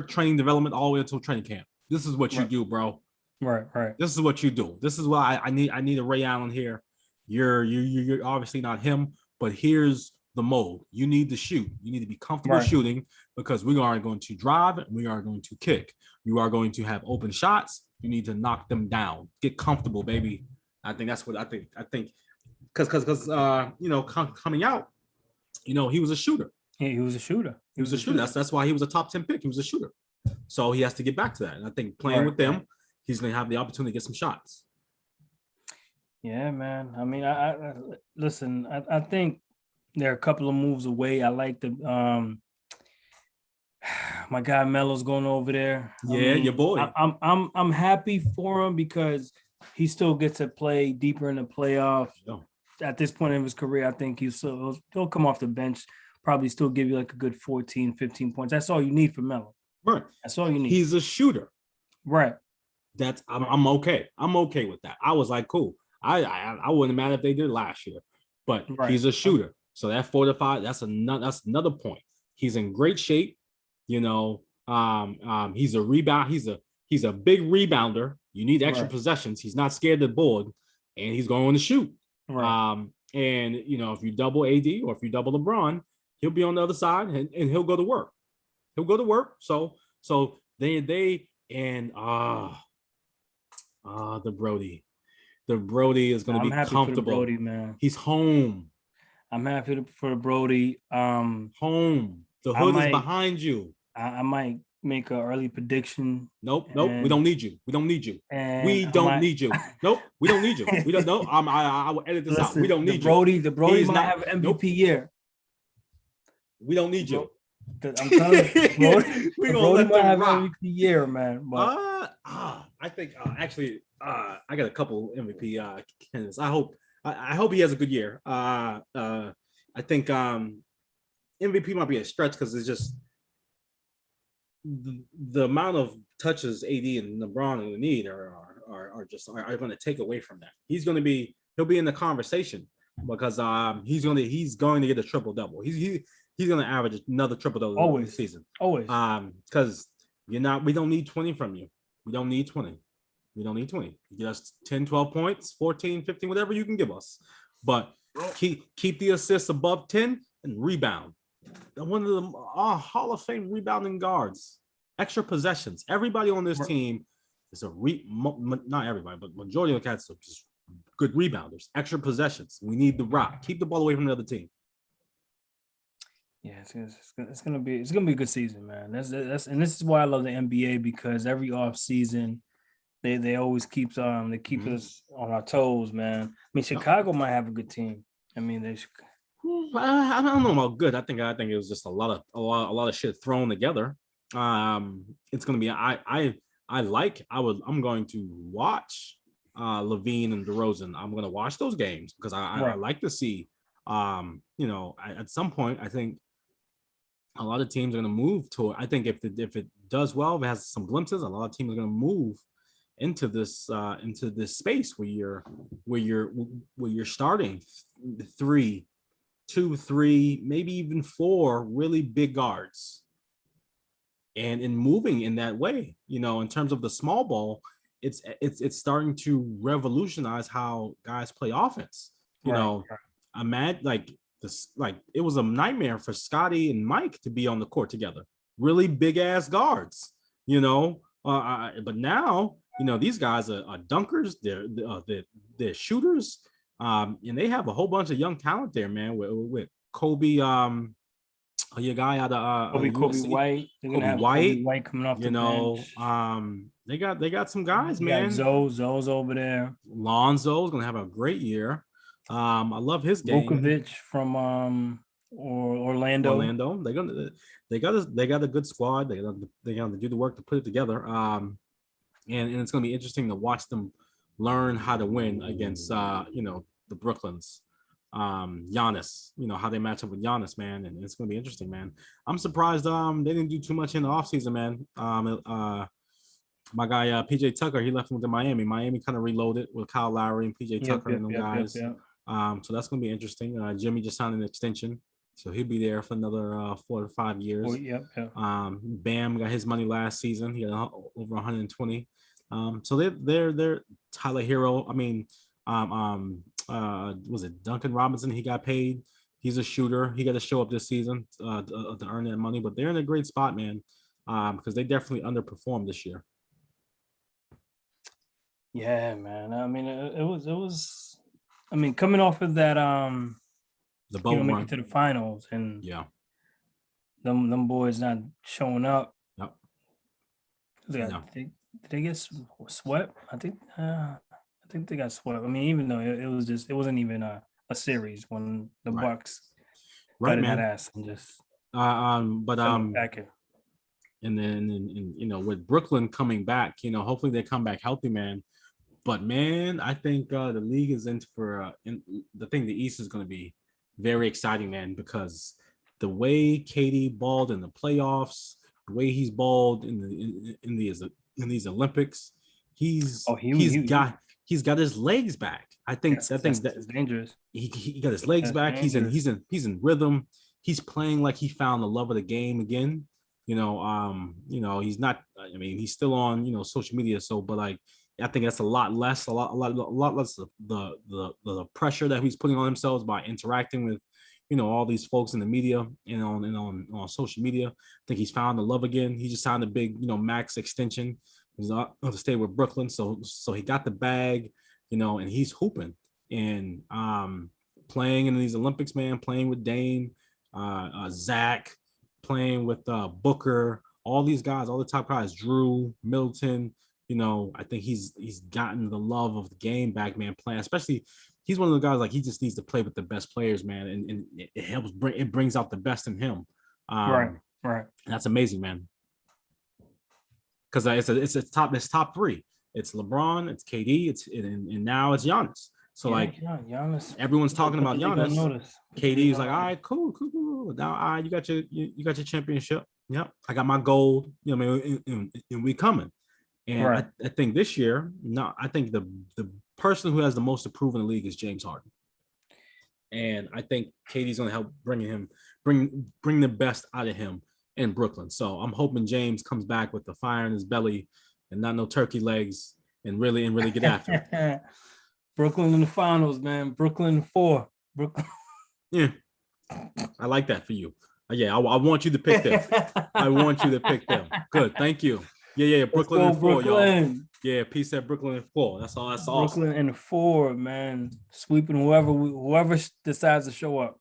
S1: training development all the way until training camp. This is what you do, bro.
S2: Right.
S1: This is what you do. This is why I need a Ray Allen here. You're obviously not him, but here's the mold. You need to shoot. You need to be comfortable shooting because we are going to drive and we are going to kick. You are going to have open shots. You need to knock them down. Get comfortable, baby. I think that's what I think. I think because coming out, he was a shooter.
S2: He was a shooter.
S1: He was a shooter. That's why he was a top 10 pick. He was a shooter. So he has to get back to that. And I think playing with them, he's going to have the opportunity to get some shots.
S2: Yeah, man. I mean, I listen. I think they're a couple of moves away. I like the my guy Melo's going over there.
S1: Yeah, your boy.
S2: I'm happy for him because he still gets to play deeper in the playoffs. Yeah. At this point in his career, I think he'll come off the bench, probably still give you like a good 14, 15 points. That's all you need for Melo.
S1: Right.
S2: That's all you need.
S1: He's a shooter.
S2: Right.
S1: I'm okay. I'm okay with that. I was like, cool. I wouldn't matter if they did last year, but he's a shooter. So that 4 to 5, that's another point. He's in great shape. He's a rebound. He's a big rebounder. You need extra possessions. He's not scared of the board, and he's going to shoot. Right. And if you double AD or if you double LeBron, he'll be on the other side and he'll go to work. He'll go to work. So they and the Brody. The Brody is going to be comfortable. For the
S2: Brody, man.
S1: He's home.
S2: I'm happy for the Brody.
S1: Home. The hood is behind you.
S2: I might make an early prediction.
S1: Nope. We don't need you. We don't need you. We don't need you. Nope. We don't need you. We don't know. I will edit this out. We don't need
S2: you. The Brody might have an MVP year.
S1: We don't need you.
S2: I'm telling you, Brody might have an MVP year, man. But
S1: I think actually I got a couple MVP candidates. I hope he has a good year. I think MVP might be a stretch because it's just the amount of touches AD and LeBron will need are going to take away from that. He'll be in the conversation because he's going to get a triple double. He's going to average another triple double this season.
S2: Always.
S1: Because we don't need 20 from you. We don't need 20. We don't need 20. You get us 10, 12 points, 14, 15, whatever you can give us. But keep the assists above 10 and rebound. One of the Hall of Fame rebounding guards. Extra possessions. Everybody on this team is not everybody, but majority of the cats are just good rebounders. Extra possessions. We need the rock. Keep the ball away from the other team.
S2: Yeah, it's gonna be a good season, man. That's and this is why I love the NBA because every off season they always keep us on our toes, man. I mean, Chicago might have a good team. I mean,
S1: I don't know about good. I think it was just a lot of shit thrown together. It's gonna be I'm going to watch Levine and DeRozan. I'm gonna watch those games because I like to see at some point I think a lot of teams are gonna move to it. I think if it does well, if it has some glimpses, a lot of teams are gonna move into this space where you're starting 3, 2, 3, maybe even 4 really big guards. And in moving in that way, in terms of the small ball, it's starting to revolutionize how guys play offense. Imagine it was a nightmare for Scotty and Mike to be on the court together, really big ass guards. But now these guys are dunkers. They're shooters. And they have a whole bunch of young talent there, man. With Kobe, your guy out of
S2: Kobe White. They're gonna have Kobe White coming off the bench.
S1: They got some guys, man.
S2: Zoe's over there.
S1: Lonzo's gonna have a great year. I love his game.
S2: Vukovic from Orlando.
S1: They got a good squad. They got to do the work to put it together. And it's gonna be interesting to watch them learn how to win against the Brooklyns. Giannis, how they match up with Giannis, man, and it's gonna be interesting, man. I'm surprised they didn't do too much in the offseason, man. My guy PJ Tucker, he left him to Miami. Miami kind of reloaded with Kyle Lowry and PJ Tucker and them guys. So that's gonna be interesting. Jimmy just signed an extension. So he'll be there for another 4 to 5 years.
S2: Oh, yep.
S1: Bam got his money last season. He got over 120. So they're Tyler Hero. I mean, was it Duncan Robinson? He got paid. He's a shooter. He got to show up this season to earn that money. But they're in a great spot, man, because they definitely underperformed this year.
S2: Yeah, man. I mean, it was. I mean, coming off of that,
S1: The boat
S2: making
S1: run.
S2: it to the finals, and
S1: Yeah.
S2: them boys not showing up.
S1: Yep.
S2: Did they get swept? I think they got swept. I mean, even though it wasn't even a series when the Bucks got in that ass and just back in.
S1: And then with Brooklyn coming back, hopefully they come back healthy, man. But man, I think the league is in for the East is going to be very exciting, man, because the way KD balled in the playoffs, the way he's balled in these Olympics, he's got his legs back. I think that's
S2: dangerous.
S1: He got his legs back. Dangerous. He's in rhythm. He's playing like he found the love of the game again. He's not. I mean, he's still on social media. So, but like, I think that's a lot less of the pressure that he's putting on himself by interacting with all these folks in the media and on social media. I think he's found the love again. He just signed a big max extension. He's not going to stay with Brooklyn, so he got the bag, and he's hooping and playing in these Olympics, man. Playing with Dame, Zach, playing with Booker, all these guys, all the top guys, Drew, Middleton. I think he's gotten the love of the game back, man. Playing, especially, he's one of the guys like he just needs to play with the best players, man, and it brings out the best in him.
S2: Right.
S1: That's amazing, man. Because it's top three. It's LeBron, it's KD, and now it's Giannis. So
S2: Giannis.
S1: Everyone's talking about Giannis. KD's like, all right, cool. Now, you got your championship. Yep, I got my gold. And we coming. And I think this year, I think the person who has the most to prove in the league is James Harden. And I think KD's going to help bring the best out of him in Brooklyn. So I'm hoping James comes back with the fire in his belly and not no turkey legs and really get after it.
S2: Brooklyn in the finals, man. Brooklyn 4. Brooklyn.
S1: Yeah. I like that for you. Yeah, I want you to pick them. I want you to pick them. Good. Thank you. Yeah. Brooklyn in 4, y'all. Yeah, peace at Brooklyn in 4. That's awesome.
S2: Brooklyn in 4, man. Sweeping whoever decides to show up.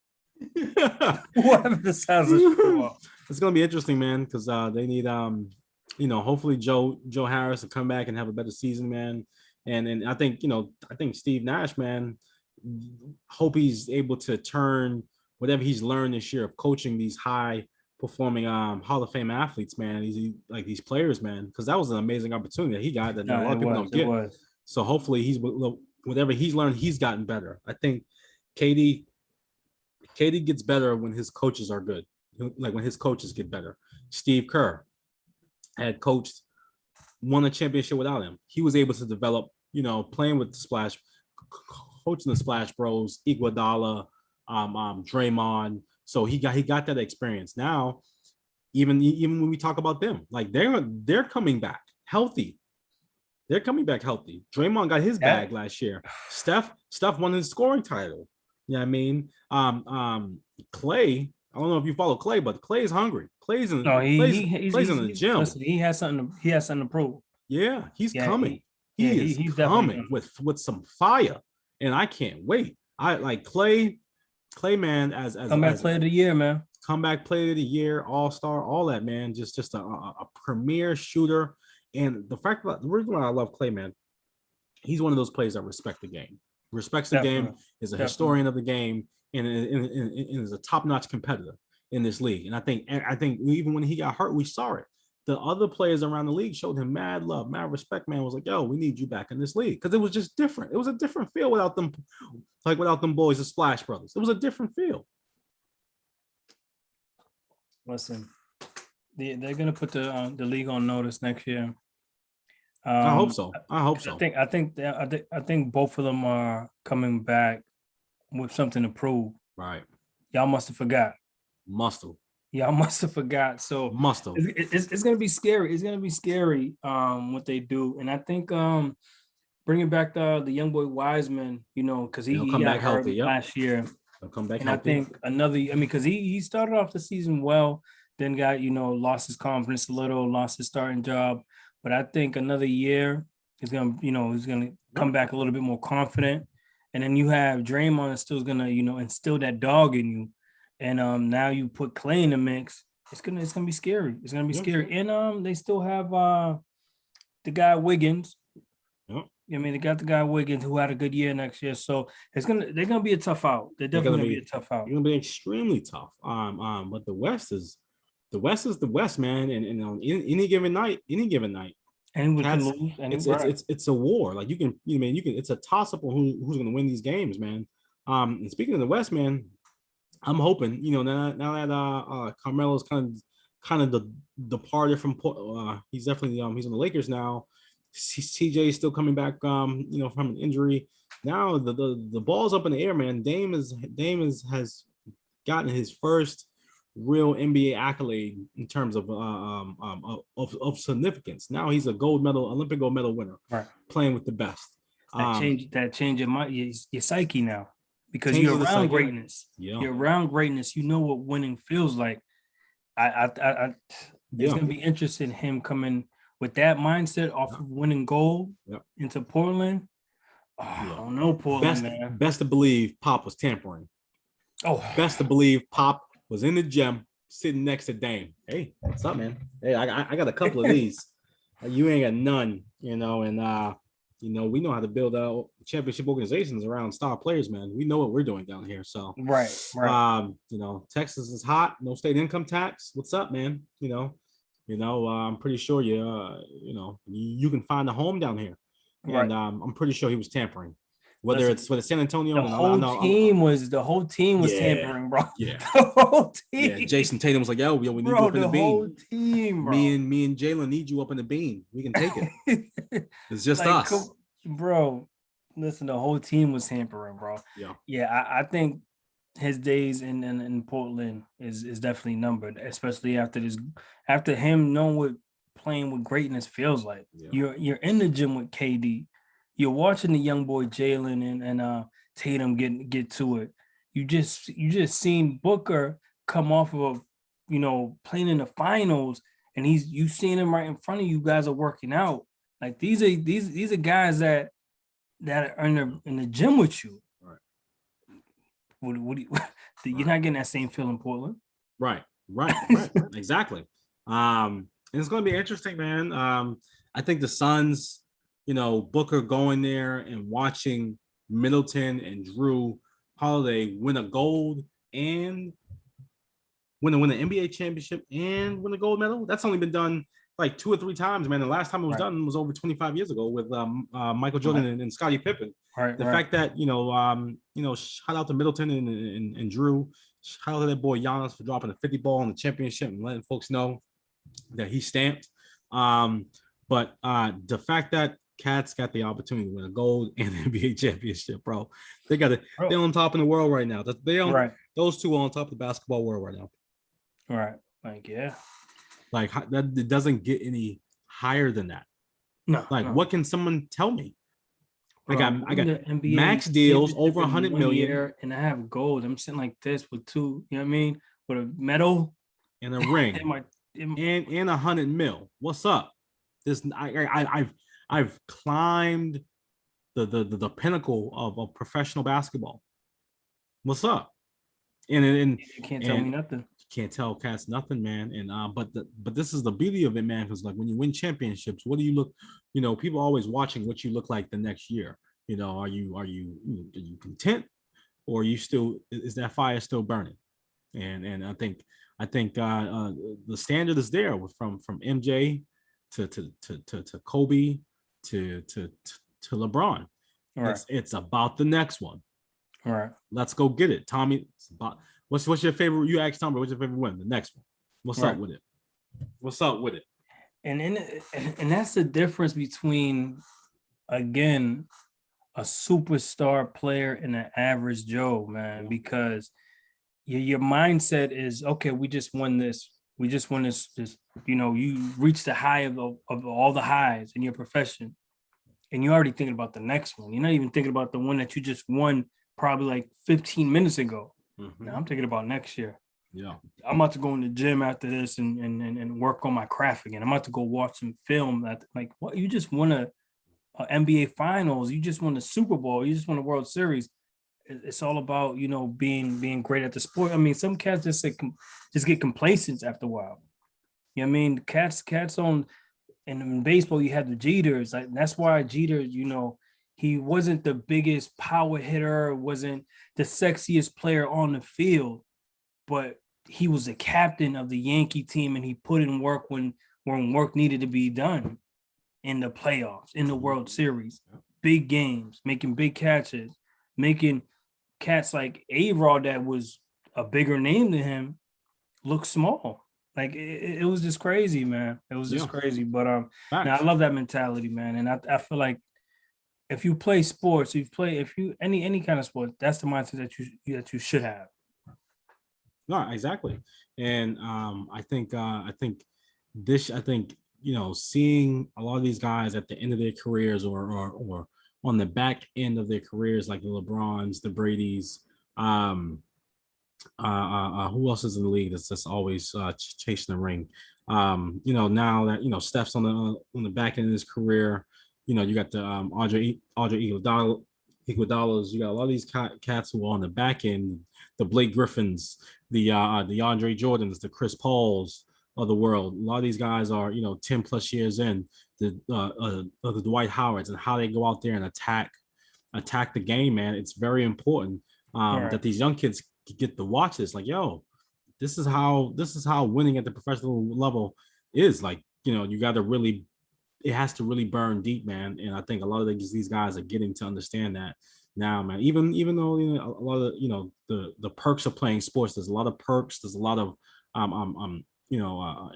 S2: Whoever decides to show up.
S1: It's gonna be interesting, man, because they need hopefully Joe Harris to come back and have a better season, man. And I think Steve Nash, man, hope he's able to turn whatever he's learned this year of coaching these high performing Hall of Fame athletes, man. These players, man, because that was an amazing opportunity that he got that a lot of people don't get. So hopefully whatever he's learned, he's gotten better. I think KD gets better when his coaches are good, like when his coaches get better. Steve Kerr had coached, won a championship without him. He was able to develop, playing with the Splash, coaching the Splash Bros, Iguodala, Draymond. So he got that experience. Now, even when we talk about them, like they're coming back healthy. They're coming back healthy. Draymond got his bag last year. Steph won his scoring title. Yeah, I mean, Clay. I don't know if you follow Clay, but Clay's hungry. Clay's in the gym.
S2: Listen, he has something to prove.
S1: Yeah, he's coming. He's coming with some fire, and I can't wait. I like Clay, man, as
S2: comeback player of the year, man.
S1: Comeback player of the year, all-star, all that, man. Just a premier shooter. And the reason why I love Clay, man, he's one of those players that respects the game, is a historian of the game, and is a top-notch competitor in this league. And I think even when he got hurt, we saw it. The other players around the league showed him mad love, mad respect, man. Was like, yo, we need you back in this league. Because it was just different. It was a different feel without them boys, the Splash Brothers. It was a different feel.
S2: Listen, they're gonna put the league on notice next year.
S1: I hope so.
S2: I think both of them are coming back with something to prove.
S1: Right.
S2: Y'all must have forgot.
S1: Must have.
S2: Yeah, I must have forgot. So
S1: Must have.
S2: it's gonna be scary. It's gonna be scary. What they do, and I think bringing back the young boy Wiseman, because
S1: They'll
S2: he
S1: come
S2: got
S1: back
S2: hurt
S1: healthy. Yep.
S2: last year,
S1: They'll come back
S2: and I
S1: healthy.
S2: think because he started off the season well, then got lost his confidence a little, lost his starting job, but I think another year he's gonna come back a little bit more confident, and then you have Draymond is still gonna instill that dog in you, and now you put Clay in the mix. It's gonna be scary. It's gonna be scary, and they still have the guy Wiggins.
S1: Yep.
S2: I mean, they got the guy Wiggins who had a good year next year, so they're gonna be a tough out. They're definitely gonna be a tough out.
S1: They're gonna be extremely tough. But the West is the West, man. And on any given night,
S2: And we can
S1: Cats,
S2: lose.
S1: it's a war. Like you can it's a toss up on who's gonna win these games, man. And speaking of the West, man, I'm hoping now that Carmelo's kind of departed from he's definitely he's on the Lakers now. CJ is still coming back from an injury. Now the ball's up in the air, man. Dame has gotten his first real NBA accolade in terms of significance. Now he's a Olympic gold medal winner,
S2: right,
S1: playing with the best.
S2: That change your psyche now, because you're around greatness.
S1: Yeah.
S2: You're around greatness. You know what winning feels like. It's gonna be interesting him coming with that mindset off of winning gold into Portland. I don't know, Portland, man.
S1: Best to believe Pop was tampering. Best to believe Pop was in the gym sitting next to Dame. Hey, what's up, man? Hey, I got a couple of these. You ain't got none, and we know how to build championship organizations around star players, man. We know what we're doing down here. So
S2: right.
S1: Texas is hot, no state income tax. What's up, man? I'm pretty sure you can find a home down here. And I'm pretty sure he was tampering. Whether it's San Antonio,
S2: the whole team was tampering, bro.
S1: Yeah,
S2: the whole team.
S1: Yeah, Jason Tatum was like, "Yo, we need you up in the bean."
S2: Whole team, bro.
S1: Me and Jalen need you up in the bean. We can take it. It's just us,
S2: bro. Listen, the whole team was tampering, bro. Yeah. I think his days in Portland is definitely numbered, especially after him knowing what playing with greatness feels like. You're in the gym with KD. You're watching the young boy Jalen and Tatum get to it. You just seen Booker come off of playing in the finals, and you seen him right in front of you. Guys are working out. Like these are guys that are in the gym with you.
S1: Right.
S2: What you're not getting that same feel in Portland.
S1: Right. Exactly. And it's going to be interesting, man. I think the Suns, Booker going there and watching Middleton and Drew Holiday win a gold and win an NBA championship and win a gold medal. That's only been done like 2 or 3 times, man. The last time it was done was over 25 years ago with Michael Jordan and Scottie Pippen. The fact that shout out to Middleton and Drew, shout out to that boy Giannis for dropping a 50 ball in the championship and letting folks know that he stamped. But the fact that Cats got the opportunity to win a gold and NBA championship, bro, they're on top in the world right now. Those two are on top of the basketball world right now.
S2: Right, like
S1: that it doesn't get any higher than that.
S2: No,
S1: what can someone tell me?
S2: Bro,
S1: I got max deals over 100 million,
S2: and I have gold. I'm sitting like this with 2, you know what I mean, with a medal
S1: and a ring and 100 mil. What's up? I've climbed the pinnacle of professional basketball. What's up? And
S2: you can't tell me nothing.
S1: Can't tell Cats nothing, man. And but this is the beauty of it, man. Because like when you win championships, what do you look? People are always watching what you look like the next year. Are you content, or are you still is that fire still burning? And I think the standard is there from MJ to Kobe to LeBron.
S2: Right.
S1: It's about the next one.
S2: All right.
S1: Let's go get it, Tommy. It's about what's your favorite? You asked Tommy, what's your favorite win? The next one. What's up with it? What's up with it?
S2: And that's the difference between, again, a superstar player and an average Joe, man. Because your mindset is okay. We just won this. We just won this. You reach the high of all the highs in your profession, and you're already thinking about the next one. You're not even thinking about the one that you just won probably like 15 minutes ago.
S1: Mm-hmm.
S2: Now I'm thinking about next year.
S1: Yeah.
S2: I'm about to go in the gym after this and work on my craft again. I'm about to go watch some film. Like what, you just won a NBA Finals. You just won the Super Bowl. You just won a World Series. It's all about being great at the sport. I mean, some cats just get complacent after a while. You know what I mean? Cats on, and in baseball you had the Jeters. Like that's why Jeter, he wasn't the biggest power hitter, wasn't the sexiest player on the field, but he was the captain of the Yankee team, and he put in work when work needed to be done in the playoffs, in the World Series, big games, making big catches, making cats like A-Rod that was a bigger name than him look small. Like it was just crazy, man. It was just crazy. But now I love that mentality, man. And I feel like if you play sports, if you any kind of sport, that's the mindset that you should have.
S1: No, exactly. And I think seeing a lot of these guys at the end of their careers, or on the back end of their careers, like the LeBrons, the Bradys, who else is in the league that's always chasing the ring? Now that Steph's on the back end of his career, you got the Andre Iguodala's, you got a lot of these cats who are on the back end, the Blake Griffins, the Andre Jordans, the Chris Pauls of the world. A lot of these guys are 10 plus years in, the Dwight Howards, and how they go out there and attack the game, man. It's very important that these young kids get to watch this. Like, yo, this is how winning at the professional level is. Like, you got to really, it has to really burn deep, man. And I think a lot of these guys are getting to understand that now, man. Even though a lot of the perks of playing sports, there's a lot of perks, there's a lot of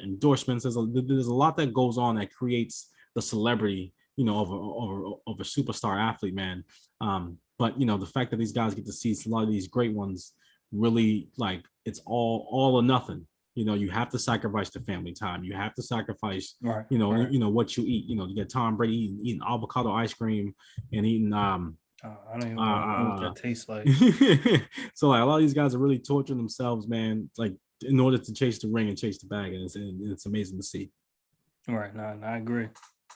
S1: endorsements. There's a lot that goes on that creates the celebrity, of a superstar athlete, man. But the fact that these guys get to see a lot of these great ones, really, like, it's all or nothing. You have to sacrifice the family time. You have to sacrifice, what you eat. You get Tom Brady eating avocado ice cream and eating
S2: I don't even know what that tastes like.
S1: So like a lot of these guys are really torturing themselves, man, like in order to chase the ring and chase the bag, and it's amazing to see.
S2: All right, no, I agree,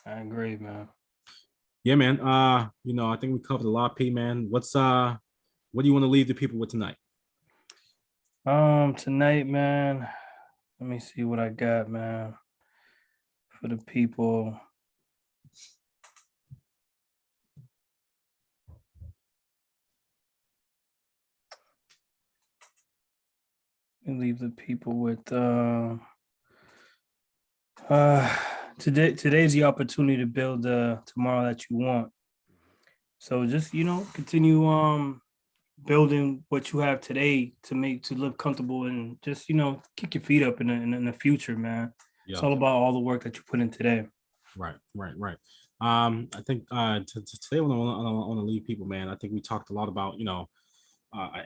S2: man.
S1: Yeah, man. I think we covered a lot, P, man. What do you want to leave the people with tonight?
S2: Tonight, man, let me see what I got, man, for the people. Let me leave the people with today's the opportunity to build the tomorrow that you want. So just continue building what you have today to live comfortable, and just kick your feet up in the future, man. Yeah. It's all about all the work that you put in today.
S1: Right. I think today when I want to leave people, man, I think we talked a lot about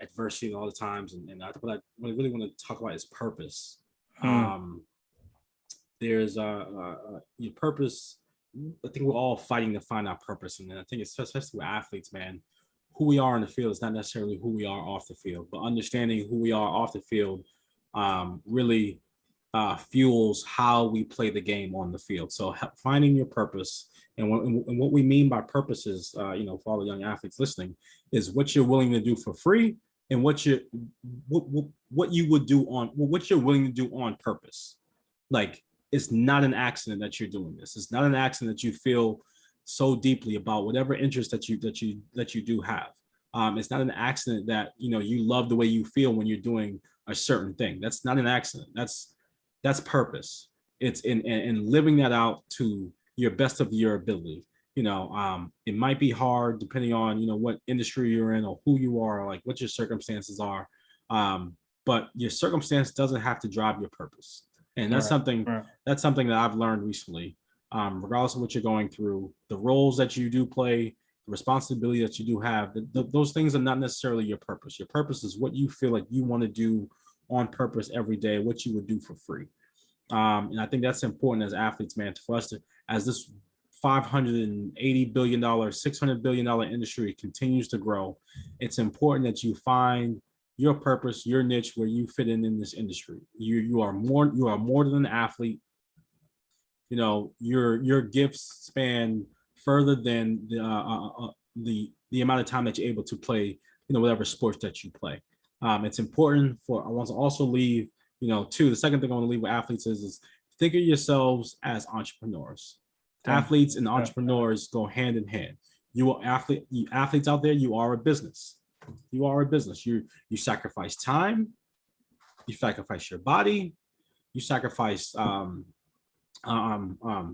S1: adversity all the times, and what I really want to talk about is purpose. There's your purpose. I think we're all fighting to find our purpose, and I think it's especially with athletes, man. Who we are in the field is not necessarily who we are off the field, but understanding who we are off the field really fuels how we play the game on the field. So finding your purpose, and what we mean by purpose is, for all the young athletes listening, is what you're willing to do for free, and what you're willing to do on purpose. Like, it's not an accident that you're doing this. It's not an accident that you feel so deeply about whatever interest that you do have. It's not an accident that you love the way you feel when you're doing a certain thing. That's not an accident. That's purpose. It's in living that out to your best of your ability. It might be hard depending on what industry you're in, or who you are, or like what your circumstances are. But your circumstance doesn't have to drive your purpose. And that's something that I've learned recently. Regardless of what you're going through, the roles that you do play, the responsibility that you do have, those things are not necessarily your purpose. Your purpose is what you feel like you want to do on purpose every day, what you would do for free. And I think that's important as athletes, man, for us to, as this $580 billion, $600 billion industry continues to grow, it's important that you find your purpose, your niche, where you fit in this industry. You are more than an athlete. You know, your gifts span further than the amount of time that you're able to play, you know, whatever sports that you play. It's important for, I want to also leave, you know, the second thing I want to leave with athletes is think of yourselves as entrepreneurs. Athletes and entrepreneurs go hand in hand. You athletes out there, you are a business. You are a business. You sacrifice time, you sacrifice your body, you sacrifice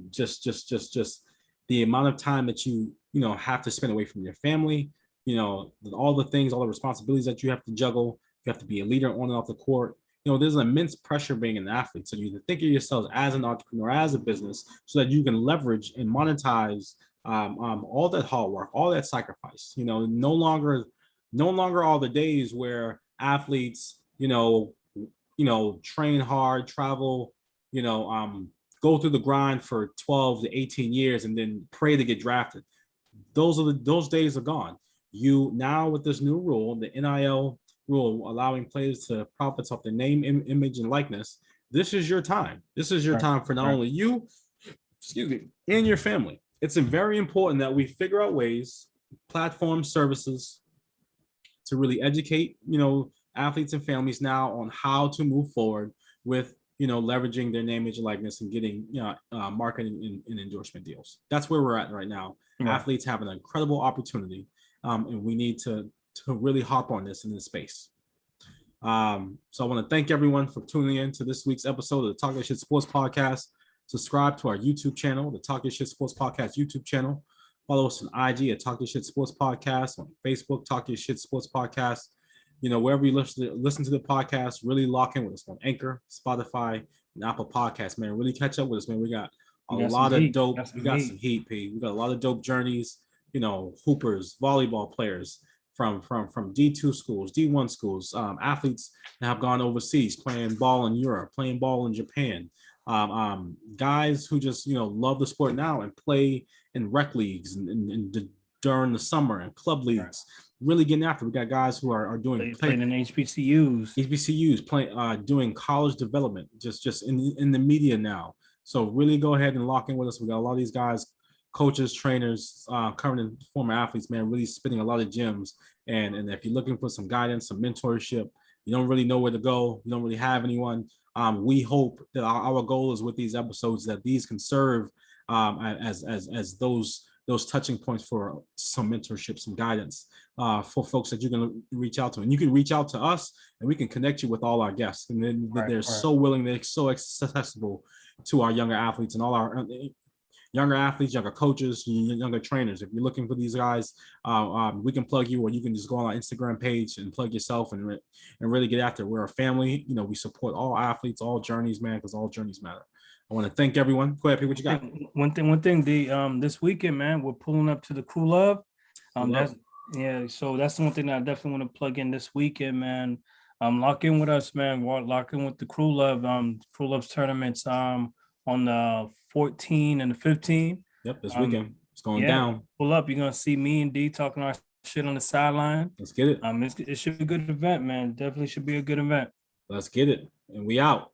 S1: just the amount of time that you know have to spend away from your family, you know, all the things, all the responsibilities that you have to juggle. You have to be a leader on and off the court. You know, there's an immense pressure being an athlete. So you think of yourselves as an entrepreneur, as a business, so that you can leverage and monetize all that hard work, all that sacrifice. You know, no longer all the days where athletes, you know, train hard, travel, you know, go through the grind for 12 to 18 years and then pray to get drafted. Those days are gone. You now, with this new rule, the NIL rule, allowing players to profit off their name, image, and likeness, this is your time. This is your time for not only you, and your family. It's very important that we figure out ways, platform services, to really educate, you know, athletes and families now on how to move forward with, you know, leveraging their name, image, and likeness, and getting, you know, marketing and endorsement deals. That's where we're at right now. Athletes have an incredible opportunity, and we need to really hop on this in this space. So I want to thank everyone for tuning in to this week's episode of the Talk Your Shit Sports Podcast. Subscribe to our YouTube channel, the Talk Your Shit Sports Podcast YouTube channel. Follow us on IG at Talk Your Shit Sports Podcast, on Facebook, Talk Your Shit Sports Podcast. You know, wherever you listen to the podcast, really lock in with us on Anchor, Spotify, and Apple Podcasts, man. Really catch up with us, man. We got a lot of dope. We got some heat, P. We got a lot of dope journeys. You know, hoopers, volleyball players from D2 schools, D1 schools, athletes that have gone overseas, playing ball in Europe, playing ball in Japan. Guys who just, you know, love the sport now and play in rec leagues and during the summer and club leagues, really getting after. We got guys who are doing
S2: playing in HBCUs,
S1: playing doing college development, just in the media now. So really go ahead and lock in with us. We got a lot of these guys, coaches, trainers, current and former athletes, man, really spitting a lot of gems. And if you're looking for some guidance, some mentorship, you don't really know where to go, you don't really have anyone, we hope that our goal is with these episodes that these can serve as those touching points for some mentorship, some guidance for folks that you can reach out to. And you can reach out to us and we can connect you with all our guests. And then they're so willing, they're so accessible to our younger athletes and all our younger athletes, younger coaches, younger trainers. If you're looking for these guys, we can plug you, or you can just go on our Instagram page and plug yourself and really get after it. We're a family. You know, we support all athletes, all journeys, man, because all journeys matter. I want to thank everyone. Go ahead, Pete, what you got?
S2: One thing. This weekend, man, we're pulling up to the Crew Love. So that's the one thing that I definitely want to plug in this weekend, man. Lock in with us, man. Lock in with the Crew Love. Crew Love's tournaments on the 14 and the 15.
S1: Yep, this weekend. It's going down.
S2: Pull up. You're gonna see me and D talking our shit on the sideline.
S1: Let's get it.
S2: It should be a good event, man. Definitely should be a good event.
S1: Let's get it. And we out.